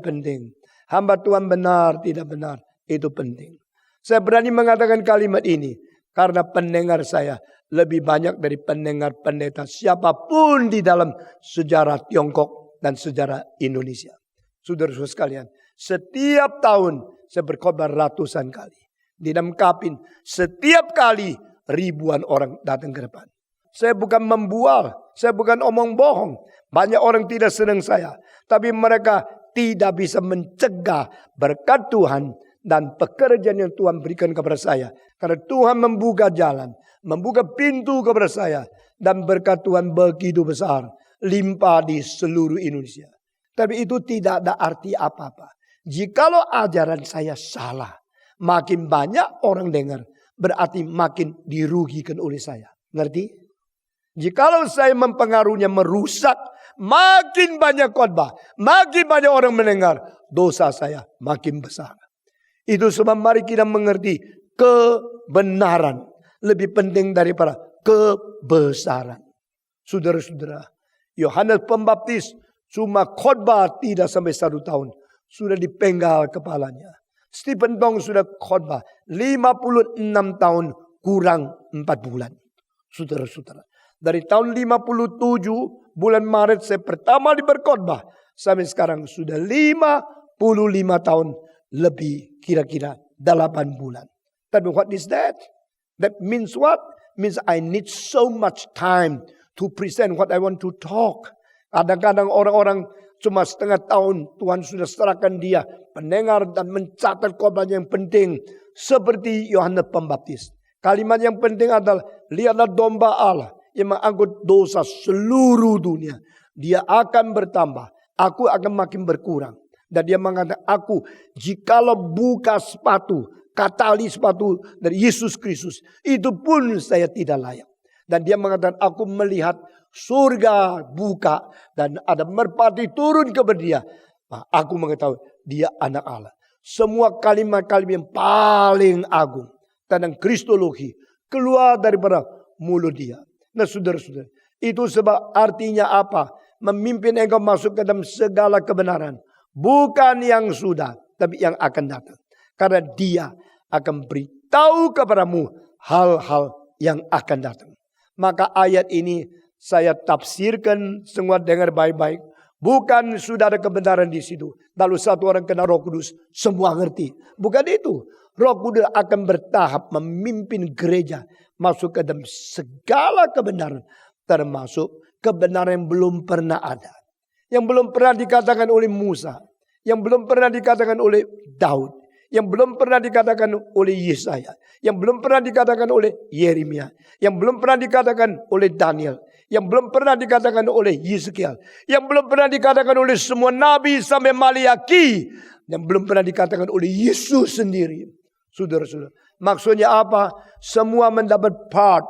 penting. Hamba Tuhan benar, tidak benar. Itu penting. Saya berani mengatakan kalimat ini. Karena pendengar saya lebih banyak dari pendengar pendeta siapapun di dalam sejarah Tiongkok dan sejarah Indonesia. Saudara-saudara sekalian, setiap tahun saya berkhotbah ratusan kali. Di dalam Kapin, setiap kali ribuan orang datang ke depan. Saya bukan membual, saya bukan omong bohong. Banyak orang tidak senang saya. Tapi mereka tidak bisa mencegah berkat Tuhan dan pekerjaan yang Tuhan berikan kepada saya. Karena Tuhan membuka jalan, membuka pintu kepada saya. Dan berkat Tuhan begitu besar, limpah di seluruh Indonesia. Tapi itu tidak ada arti apa-apa. Jikalau ajaran saya salah, makin banyak orang dengar, berarti makin dirugikan oleh saya. Ngerti? Jikalau saya mempengaruhinya merusak, makin banyak khotbah, makin banyak orang mendengar, dosa saya makin besar. Itu sebab mari kita mengerti kebenaran lebih penting daripada kebesaran. Saudara-saudara, Yohanes Pembaptis cuma khotbah tidak sampai 1 tahun. Sudah dipenggal kepalanya. Stephen Tong sudah khotbah 56 tahun kurang 4 bulan. Saudara-saudara. Dari tahun 57 bulan Maret saya pertama berkhotbah. Sampai sekarang sudah 55 tahun lebih kira-kira 8 bulan. Tapi what is that? That means what? Means I need so much time to present what I want to talk. Kadang-kadang orang-orang cuma setengah tahun Tuhan sudah serahkan dia pendengar dan mencatat khotbah yang penting. Seperti Yohanes Pembaptis. Kalimat yang penting adalah lihatlah domba Allah yang mengangkut dosa seluruh dunia. Dia akan bertambah. Aku akan makin berkurang. Dan dia mengatakan aku jikalau buka sepatu, tali sepatu dari Yesus Kristus, itu pun saya tidak layak. Dan dia mengatakan aku melihat surga buka dan ada merpati turun kepada dia. Nah, aku mengetahui dia anak Allah. Semua kalimat-kalimat yang paling agung tentang kristologi keluar daripada mulut dia. Nah saudara-saudara, itu sebab artinya apa? Memimpin engkau masuk ke dalam segala kebenaran. Bukan yang sudah, tapi yang akan datang. Karena dia akan beritahu kepadamu hal-hal yang akan datang. Maka ayat ini saya tafsirkan semua dengar baik-baik. Bukan sudah ada kebenaran di situ. Lalu satu orang kena Roh Kudus, semua ngerti. Bukan itu. Roh Kudus akan bertahap memimpin gereja masuk ke dalam segala kebenaran. Termasuk kebenaran yang belum pernah ada. Yang belum pernah dikatakan oleh Musa. Yang belum pernah dikatakan oleh Daud. Yang belum pernah dikatakan oleh Yesaya. Yang belum pernah dikatakan oleh Yeremia. Yang belum pernah dikatakan oleh Daniel. Yang belum pernah dikatakan oleh Yeskiel. Yang belum pernah dikatakan oleh semua nabi sampai Maliaki. Yang belum pernah dikatakan oleh Yesus sendiri. Saudara-saudara. Maksudnya apa? Semua mendapat part.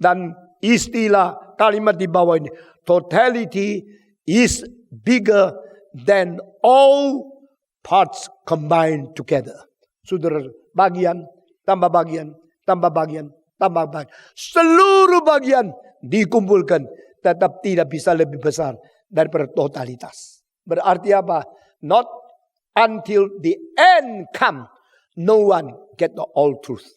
Dan istilah kalimat di bawah ini. Totality is bigger than all parts combined together. Saudara, bagian, tambah bagian, tambah bagian, tambah bagian. Seluruh bagian dikumpulkan. Tetap tidak bisa lebih besar daripada totalitas. Berarti apa? Not until the end come. No one get the all truth.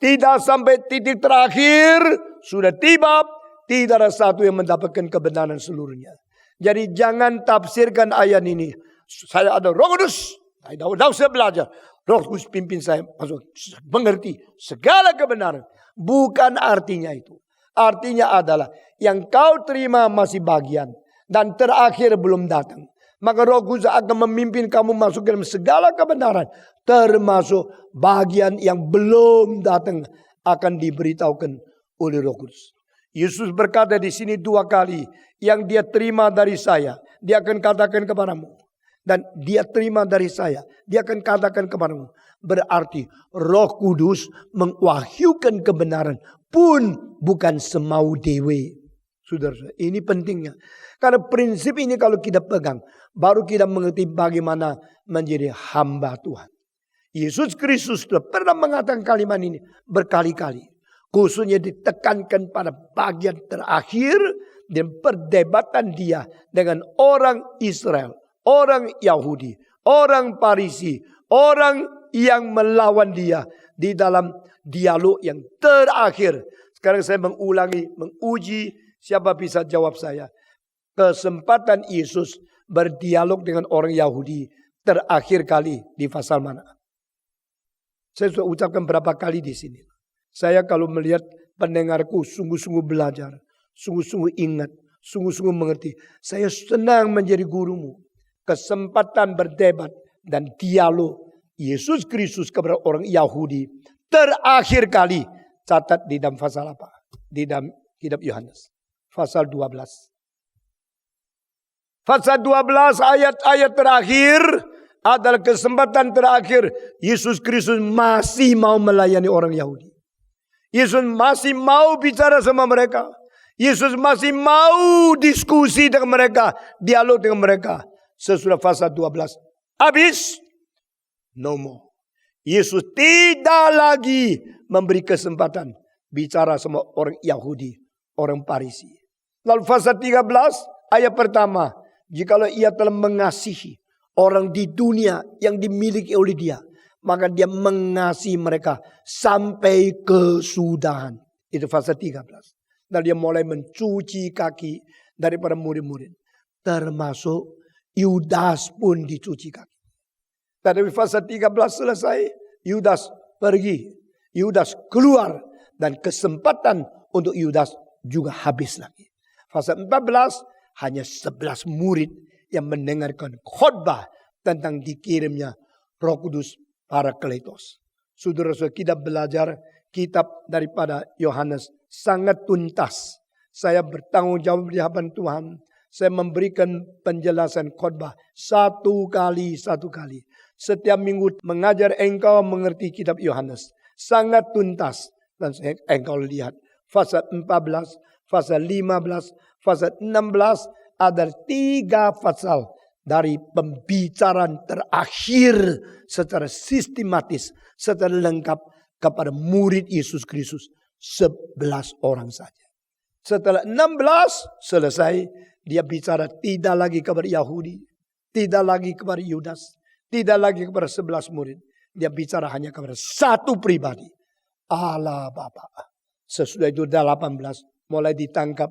Tidak sampai titik terakhir sudah tiba, tidak ada satu yang mendapatkan kebenaran seluruhnya. Jadi jangan tafsirkan ayat ini. Saya ada Roh Kudus, saya tahu saya belajar. Roh Kudus pimpin saya masuk mengerti segala kebenaran. Bukan artinya itu. Artinya adalah yang kau terima masih bagian dan terakhir belum datang. Maka Roh Kudus akan memimpin kamu masuk ke dalam segala kebenaran. Termasuk bagian yang belum datang akan diberitahukan oleh Roh Kudus. Yesus berkata di sini 2 kali. Yang dia terima dari saya, dia akan katakan kepadamu. Dan dia terima dari saya, dia akan katakan kepadamu. Berarti Roh Kudus mengwahyukan kebenaran pun bukan semau dewe. Saudara, ini pentingnya. Karena prinsip ini kalau kita pegang, baru kita mengerti bagaimana menjadi hamba Tuhan. Yesus Kristus sudah pernah mengatakan kalimat ini berkali-kali. Khususnya ditekankan pada bagian terakhir dan perdebatan dia dengan orang Israel, orang Yahudi, orang Parisi, orang yang melawan dia di dalam dialog yang terakhir. Sekarang saya menguji siapa bisa jawab saya. Kesempatan Yesus berdialog dengan orang Yahudi terakhir kali di pasal mana? Saya sudah ucapkan berapa kali di sini. Saya kalau melihat pendengarku sungguh-sungguh belajar, sungguh-sungguh ingat, sungguh-sungguh mengerti. Saya senang menjadi gurumu. Kesempatan berdebat dan dialog Yesus Kristus kepada orang Yahudi terakhir kali, catat di dalam pasal apa? Di dalam kitab Yohanes. Pasal 12. Pasal 12 ayat-ayat terakhir adalah kesempatan terakhir Yesus Kristus masih mau melayani orang Yahudi. Yesus masih mau bicara sama mereka. Yesus masih mau diskusi dengan mereka, dialog dengan mereka. Sesudah pasal 12 habis, no more. Yesus tidak lagi memberi kesempatan bicara sama orang Yahudi, orang Parisi. Lalu pasal 13 ayat pertama, jikalau ia telah mengasihi orang di dunia yang dimiliki oleh dia, maka dia mengasihi mereka sampai kesudahan. Itu pasal 13. Dan dia mulai mencuci kaki daripada murid-murid. Termasuk Yudas pun dicuci kaki. Tapi pasal 13 selesai, Yudas pergi. Yudas keluar. Dan kesempatan untuk Yudas juga habis lagi. Pasal 14 hanya 11 murid yang mendengarkan khotbah tentang dikirimnya Roh Kudus Parakletos. Saudara-saudara, kita belajar kitab daripada Yohanes sangat tuntas. Saya bertanggung jawab di hadapan Tuhan. Saya memberikan penjelasan khotbah satu kali. Setiap minggu mengajar engkau mengerti kitab Yohanes. Sangat tuntas. Dan engkau lihat pasal 14, pasal 15, pasal 16 ada 3 pasal dari pembicaraan terakhir secara sistematis, secara lengkap kepada murid Yesus Kristus 11 orang saja. Setelah 16 selesai, dia bicara tidak lagi kepada Yahudi, tidak lagi kepada Yudas, tidak lagi kepada 11 murid. Dia bicara hanya kepada satu pribadi, Allah Bapa. Sesudah itu 18 mulai ditangkap,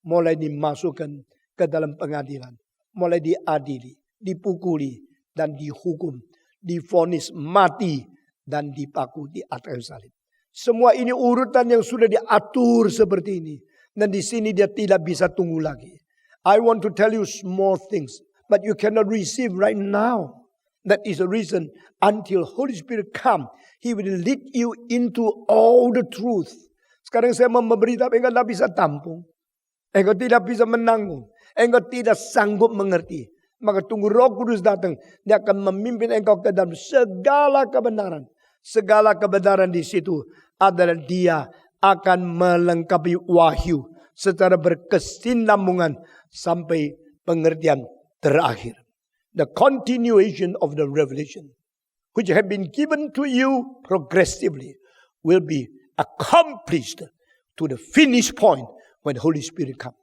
mulai dimasukkan ke dalam pengadilan, mulai diadili, dipukuli dan dihukum, divonis mati dan dipaku di atas salib. Semua ini urutan yang sudah diatur seperti ini. Dan di sini dia tidak bisa tunggu lagi. I want to tell you small things, but you cannot receive right now. That is the reason until Holy Spirit come, He will lead you into all the truth. Sekarang saya mau memberitahu, engkau tidak bisa tampung. Engkau tidak bisa menanggung. Engkau tidak sanggup mengerti. Maka tunggu Roh Kudus datang. Dia akan memimpin engkau ke dalam segala kebenaran. Segala kebenaran di situ adalah dia akan melengkapi wahyu secara berkesinambungan sampai pengertian terakhir. The continuation of the revelation which have been given to you progressively will be accomplished to the finish point when the Holy Spirit come.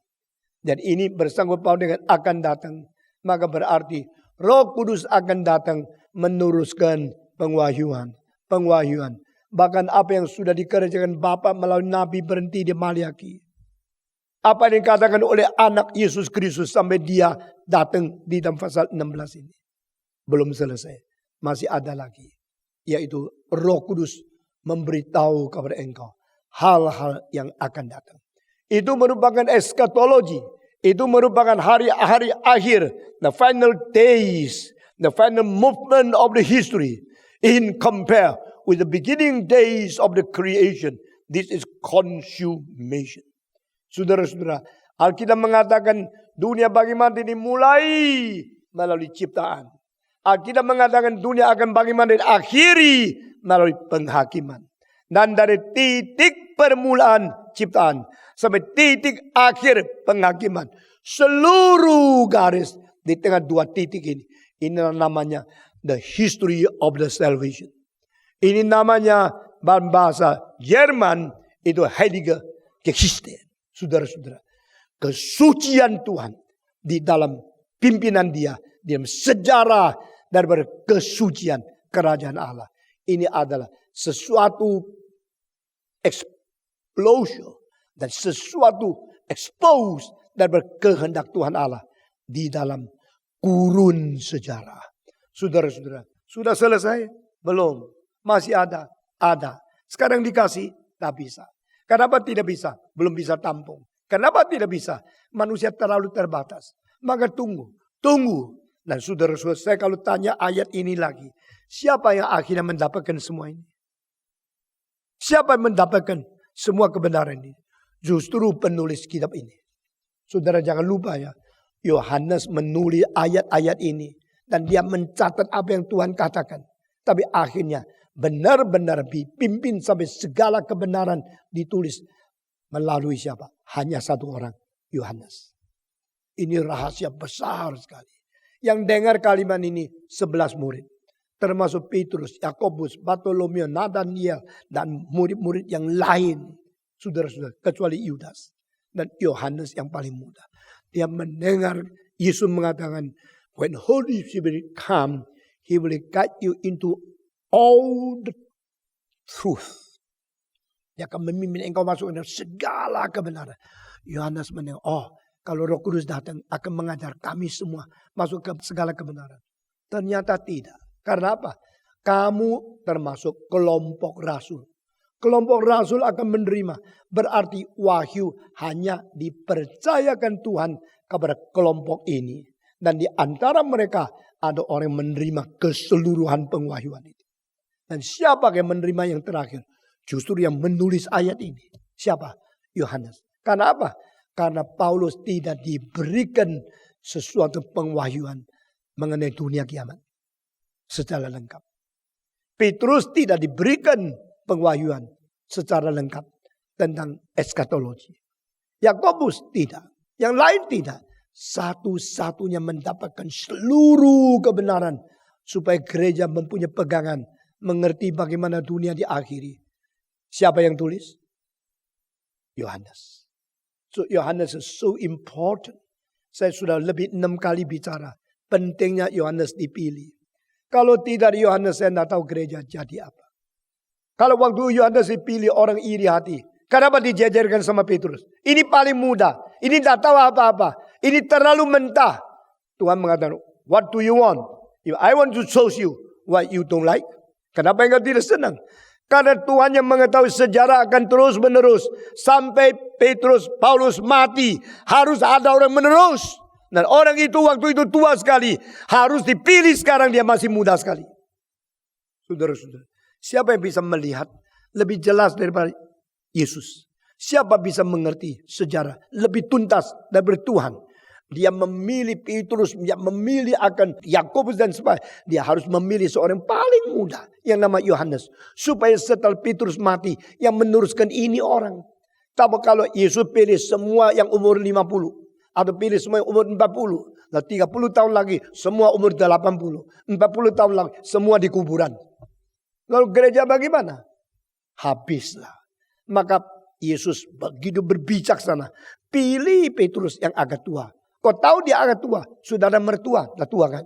Dan ini bersangkut paut dengan akan datang. Maka berarti Roh Kudus akan datang meneruskan pengwahyuan. Bahkan apa yang sudah dikerjakan Bapa melalui Nabi berhenti di Maliaki. Apa yang dikatakan oleh anak Yesus Kristus sampai dia datang di dalam pasal 16 ini. Belum selesai. Masih ada lagi. Yaitu Roh Kudus memberitahu kepada engkau hal-hal yang akan datang. Itu merupakan eskatologi. Itu merupakan hari-hari akhir. The final days. The final movement of the history. In compare with the beginning days of the creation. This is consummation. Saudara-saudara, Alkitab mengatakan dunia bagaimana dimulai melalui ciptaan. Alkitab mengatakan dunia akan bagaimana diakhiri melalui penghakiman. Dan dari titik permulaan ciptaan sampai titik akhir penghakiman. Seluruh garis di tengah dua titik ini. Inilah namanya the history of the salvation. Ini namanya dalam bahasa Jerman itu Heilige Geschichte. Saudara-saudara. Kesucian Tuhan di dalam pimpinan dia. Di dalam sejarah daripada kesucian kerajaan Allah. Ini adalah sesuatu explosion dan sesuatu expose daripada kehendak Tuhan Allah di dalam kurun sejarah. Saudara-saudara, sudah selesai? Belum. Masih ada? Ada. Sekarang dikasih? Tak bisa. Kenapa tidak bisa? Belum bisa tampung. Kenapa tidak bisa? Manusia terlalu terbatas. Maka tunggu. Dan saudara-saudara, saya kalau tanya ayat ini lagi. Siapa yang akhirnya mendapatkan semua ini? Siapa yang mendapatkan semua kebenaran ini? Justru penulis kitab ini. Saudara jangan lupa ya. Yohanes menulis ayat-ayat ini. Dan dia mencatat apa yang Tuhan katakan. Tapi akhirnya benar-benar dipimpin sampai segala kebenaran ditulis. Melalui siapa? Hanya satu orang. Yohanes. Ini rahasia besar sekali. Yang dengar kalimat ini 11 murid. Termasuk Petrus, Yakobus, Bartolomeo, Nathaniel, dan murid-murid yang lain. Saudara-saudara, kecuali Yudas. Dan Yohanes yang paling muda. Dia mendengar Yesus mengatakan, when Holy Spirit come, He will guide you into all the truth. Dia akan memimpin engkau masuk ke segala kebenaran. Yohanes mendengar, kalau Roh Kudus datang akan mengajar kami semua masuk ke segala kebenaran. Ternyata tidak. Karena apa? Kamu termasuk kelompok rasul. Kelompok rasul akan menerima. Berarti wahyu hanya dipercayakan Tuhan kepada kelompok ini. Dan di antara mereka ada orang yang menerima keseluruhan pengwahyuan itu. Dan siapa yang menerima yang terakhir? Justru yang menulis ayat ini. Siapa? Yohanes. Karena apa? Karena Paulus tidak diberikan sesuatu pengwahyuan mengenai dunia kiamat secara lengkap. Petrus tidak diberikan pengwahyuan secara lengkap tentang eskatologi. Yakobus tidak. Yang lain tidak. Satu-satunya mendapatkan seluruh kebenaran supaya gereja mempunyai pegangan, mengerti bagaimana dunia diakhiri. Siapa yang tulis? Yohanes. So Yohanes is so important. Saya sudah lebih 6 kali bicara. Pentingnya Yohanes dipilih. Kalau tidak Yohanes, saya tidak tahu gereja jadi apa. Kalau waktu Yohanes dipilih orang iri hati. Kenapa dijajarkan sama Petrus? Ini paling muda. Ini tidak tahu apa-apa. Ini terlalu mentah. Tuhan mengatakan, what do you want? If I want to show you what you don't like. Kenapa engkau tidak senang? Karena Tuhan yang mengetahui sejarah akan terus menerus. Sampai Petrus, Paulus mati. Harus ada orang menerus. Dan orang itu waktu itu tua sekali. Harus dipilih sekarang dia masih muda sekali. Saudara-saudara. Siapa yang bisa melihat lebih jelas daripada Yesus? Siapa bisa mengerti sejarah lebih tuntas daripada Tuhan? Dia memilih Petrus, dia memilih akan Yakobus dan sebagainya. Dia harus memilih seorang paling muda yang nama Yohanes. Supaya setelah Petrus mati, yang meneruskan ini orang. Tapi kalau Yesus pilih semua yang umur 50. Atau pilih semua yang umur 40. Nah 30 tahun lagi semua umur 80. 40 tahun lagi semua di kuburan. Lalu gereja bagaimana? Habislah. Maka Yesus begitu berbijaksana. Pilih Petrus yang agak tua. Kau tahu dia agak tua. Saudara mertua. Dah tua kan?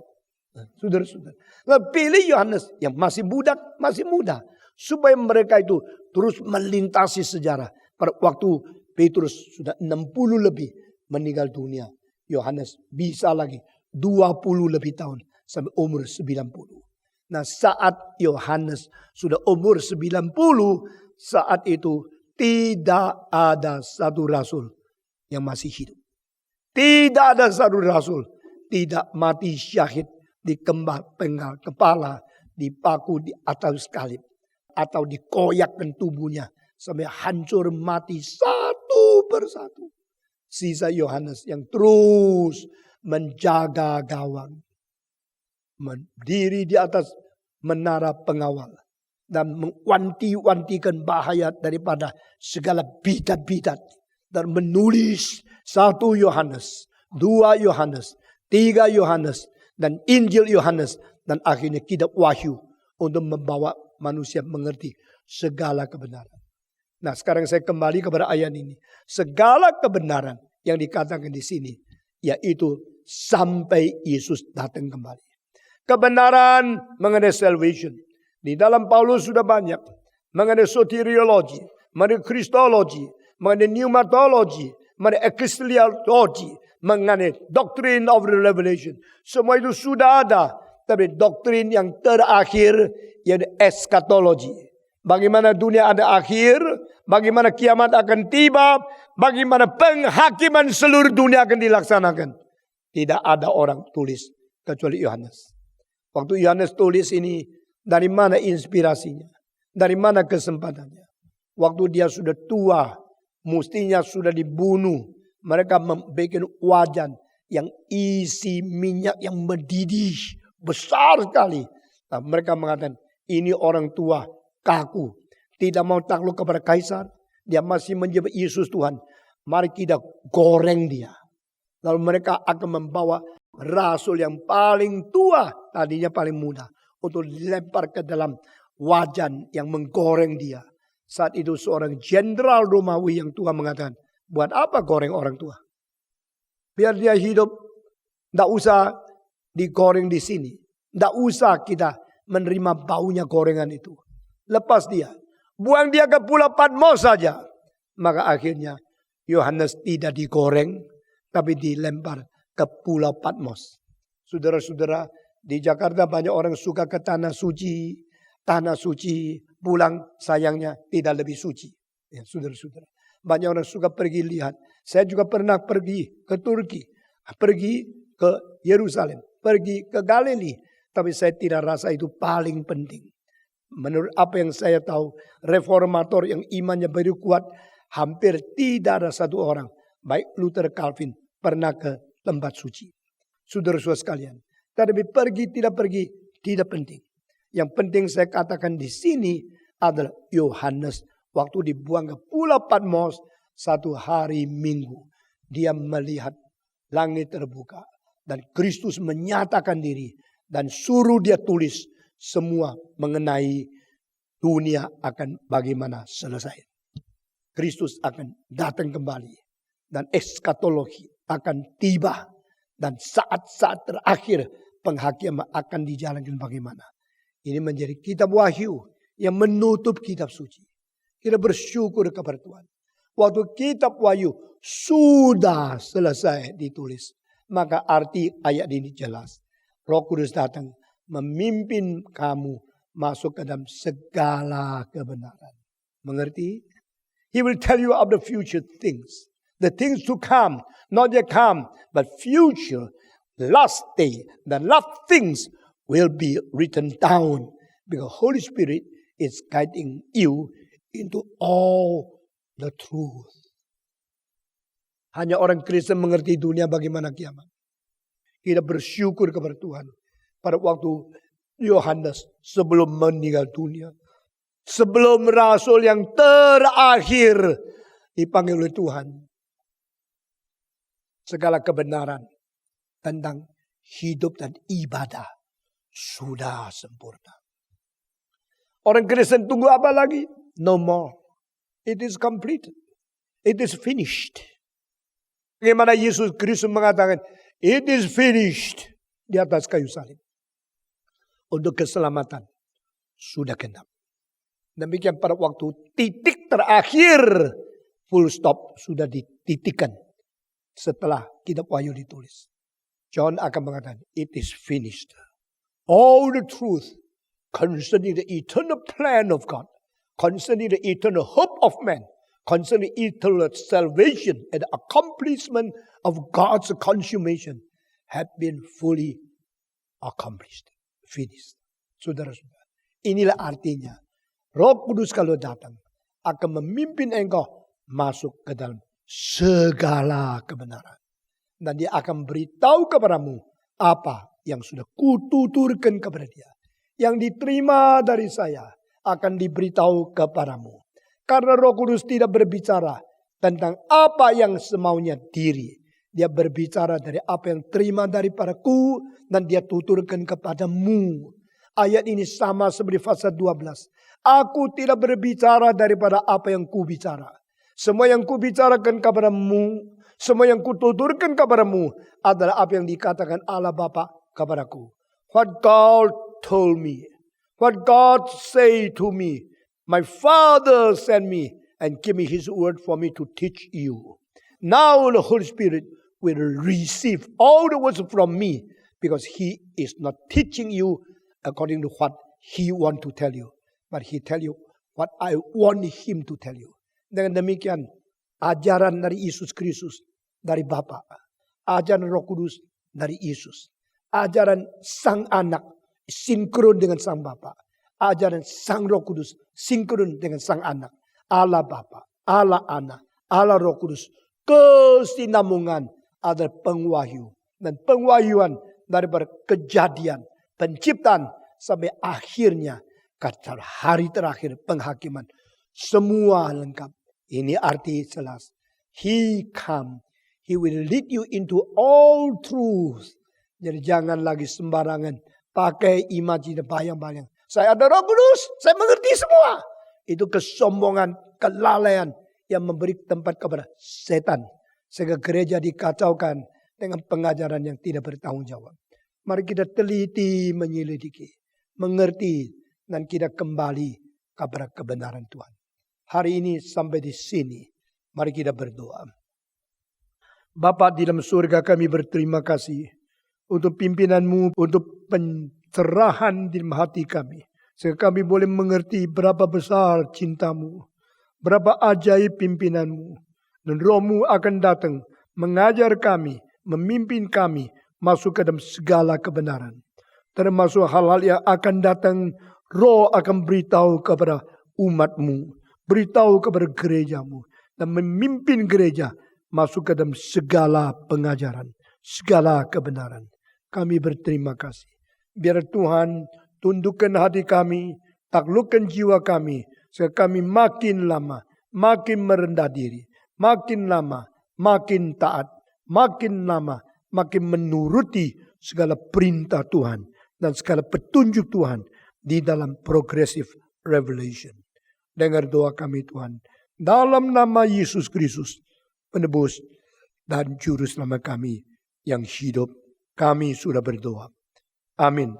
Saudara-saudara. Lalu pilih Yohanes yang masih budak. Masih muda. Supaya mereka itu terus melintasi sejarah. Pada waktu Petrus sudah 60 lebih meninggal dunia. Yohanes bisa lagi 20 lebih tahun. Sampai umur 90. Nah saat Yohanes sudah umur 90. Saat itu tidak ada satu rasul yang masih hidup. Tidak ada satu rasul tidak mati syahid di penggal kepala, dipaku di atas salib, atau dikoyakkan tubuhnya sampai hancur mati satu persatu. Sisa Yohanes yang terus menjaga gawang, berdiri di atas menara pengawal dan mewanti-wantikan bahaya daripada segala bidat-bidat dan menulis 1 Yohanes, 2 Yohanes, 3 Yohanes dan Injil Yohanes dan akhirnya kitab Wahyu untuk membawa manusia mengerti segala kebenaran. Nah, sekarang saya kembali kepada ayat ini. Segala kebenaran yang dikatakan di sini yaitu sampai Yesus datang kembali. Kebenaran mengenai salvation. Di dalam Paulus sudah banyak. Mengenai soteriologi, mengenai kristologi, mengenai pneumatologi, mengenai ecclesiologi, mengenai doctrine of the revelation. Semua itu sudah ada. Tapi doktrin yang terakhir yaitu eskatologi. Bagaimana dunia ada akhir, bagaimana kiamat akan tiba, bagaimana penghakiman seluruh dunia akan dilaksanakan. Tidak ada orang tulis kecuali Yohanes. Waktu Yohanes tulis ini, dari mana inspirasinya? Dari mana kesempatannya? Waktu dia sudah tua, mestinya sudah dibunuh. Mereka membuat wajan yang isi minyak yang mendidih. Besar sekali. Nah, mereka mengatakan, ini orang tua, kaku. Tidak mau takluk kepada kaisar. Dia masih menyebut Yesus Tuhan. Mari kita goreng dia. Lalu mereka akan membawa rasul yang paling tua, tadinya paling muda, untuk dilempar ke dalam wajan yang menggoreng dia. Saat itu seorang jenderal Romawi yang tua mengatakan, buat apa goreng orang tua? Biar dia hidup, tidak usah digoreng di sini. Tidak usah kita menerima baunya gorengan itu. Lepas dia, buang dia ke Pulau Patmos saja. Maka akhirnya Yohanes tidak digoreng, tapi dilempar ke Pulau Patmos. Saudara-saudara, di Jakarta banyak orang suka ke Tanah Suci. Tanah Suci pulang sayangnya tidak lebih suci. Ya, saudara-saudara. Banyak orang suka pergi lihat. Saya juga pernah pergi ke Turki. Pergi ke Yerusalem. Pergi ke Galilea. Tapi saya tidak rasa itu paling penting. Menurut apa yang saya tahu, reformator yang imannya baru kuat, hampir tidak ada satu orang, baik Luther, Calvin, pernah ke tempat suci. Saudara-saudara sekalian. Tetapi pergi, tidak penting. Yang penting saya katakan di sini adalah Yohanes. Waktu dibuang ke Pulau Patmos, satu hari Minggu. Dia melihat langit terbuka. Dan Kristus menyatakan diri. Dan suruh dia tulis semua mengenai dunia akan bagaimana selesai. Kristus akan datang kembali. Dan eskatologi akan tiba. Dan saat-saat terakhir penghakiman akan dijalankan bagaimana. Ini menjadi kitab Wahyu yang menutup kitab suci. Kita bersyukur kepada Tuhan. Waktu kitab Wahyu sudah selesai ditulis. Maka arti ayat ini jelas. Roh Kudus datang memimpin kamu masuk ke dalam segala kebenaran. Mengerti? He will tell you of the future things. The things to come. Not yet come, but future. Last day. The last things will be written down. Because Holy Spirit is guiding you into all the truth. Hanya orang Kristen mengerti dunia bagaimana kiamat. Kita bersyukur kepada Tuhan. Pada waktu Yohanes sebelum meninggal dunia. Sebelum rasul yang terakhir dipanggil oleh Tuhan. Segala kebenaran tentang hidup dan ibadah sudah sempurna. Orang Kristen tunggu apa lagi? No more. It is completed. It is finished. Bagaimana Yesus Kristus mengatakan, it is finished di atas kayu salib. Untuk keselamatan sudah genap. Demikian pada waktu titik terakhir, full stop sudah dititikkan setelah kitab Wahyu ditulis. John akan mengatakan, it is finished. All the truth concerning the eternal plan of God, concerning the eternal hope of man, concerning eternal salvation and accomplishment of God's consummation have been fully accomplished. Finished. Saudara-saudara, inilah artinya Roh Kudus kalau datang akan memimpin engkau masuk ke dalam segala kebenaran. Dan dia akan beritahu kepadamu apa yang sudah kututurkan kepada dia. Yang diterima dari saya. akan diberitahu kepadamu. Karena Roh Kudus tidak berbicara tentang apa yang semaunya diri. Dia berbicara dari apa yang terima daripadaku dan dia tuturkan kepadamu. Ayat ini sama seperti pasal 12. Aku tidak berbicara daripada apa yang ku bicara. Semua yang ku bicarakan kepadamu, semua yang ku tuturkan kepadamu adalah apa yang dikatakan Allah Bapa kepadaku. What God told me, what God say to me, my Father sent me and give me His word for me to teach you. Now the Holy Spirit will receive all the words from me because He is not teaching you according to what He want to tell you, but He tell you what I want Him to tell you. Dengan demikian, ajaran dari Yesus Kristus dari Bapa, ajaran Roh Kudus dari Yesus, ajaran Sang Anak sinkron dengan Sang Bapa, ajaran Sang Roh Kudus sinkron dengan Sang Anak, Allah Bapa, Allah Anak, Allah Roh Kudus, kesinambungan adalah pengwahyu dan pengwahyuan daripada kejadian penciptaan sampai akhirnya kata hari terakhir penghakiman semua lengkap. Ini arti jelas. He come, He will lead you into all truth. Jadi jangan lagi sembarangan pakai imajinasi bayang-bayang. Saya ada Roh Kudus, saya mengerti semua. Itu kesombongan, kelalaian yang memberi tempat kepada setan. Sehingga gereja dikacaukan dengan pengajaran yang tidak bertanggung jawab. Mari kita teliti menyelidiki, mengerti, dan kita kembali kepada kebenaran Tuhan. Hari ini sampai di sini, mari kita berdoa. Bapa di dalam surga, kami berterima kasih untuk pimpinan-Mu, untuk pencerahan di dalam hati kami. Sehingga kami boleh mengerti berapa besar cinta-Mu, berapa ajaib pimpinan-Mu. Dan Roh-Mu akan datang mengajar kami, memimpin kami masuk ke dalam segala kebenaran. Termasuk hal-hal yang akan datang, Roh akan beritahu kepada umat-Mu, beritahu kepada gereja-Mu, dan memimpin gereja masuk ke dalam segala pengajaran, segala kebenaran. Kami berterima kasih. Biar Tuhan tundukkan hati kami, taklukkan jiwa kami, sehingga kami makin lama, makin merendah diri, makin lama, makin taat, makin lama, makin menuruti segala perintah Tuhan dan segala petunjuk Tuhan di dalam progressive revelation. Dengar doa kami Tuhan, dalam nama Yesus Kristus, penebus dan juru selamat kami yang hidup, kami sudah berdoa. Amin.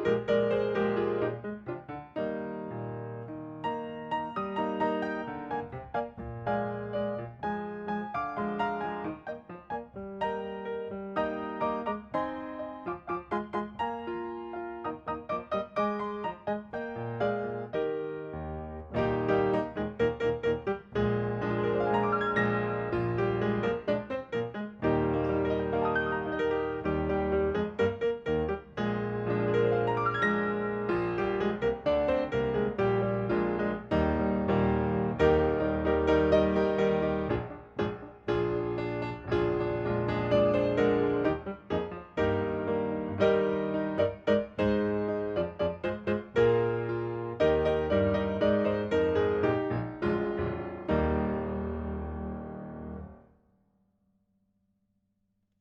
Tuhan.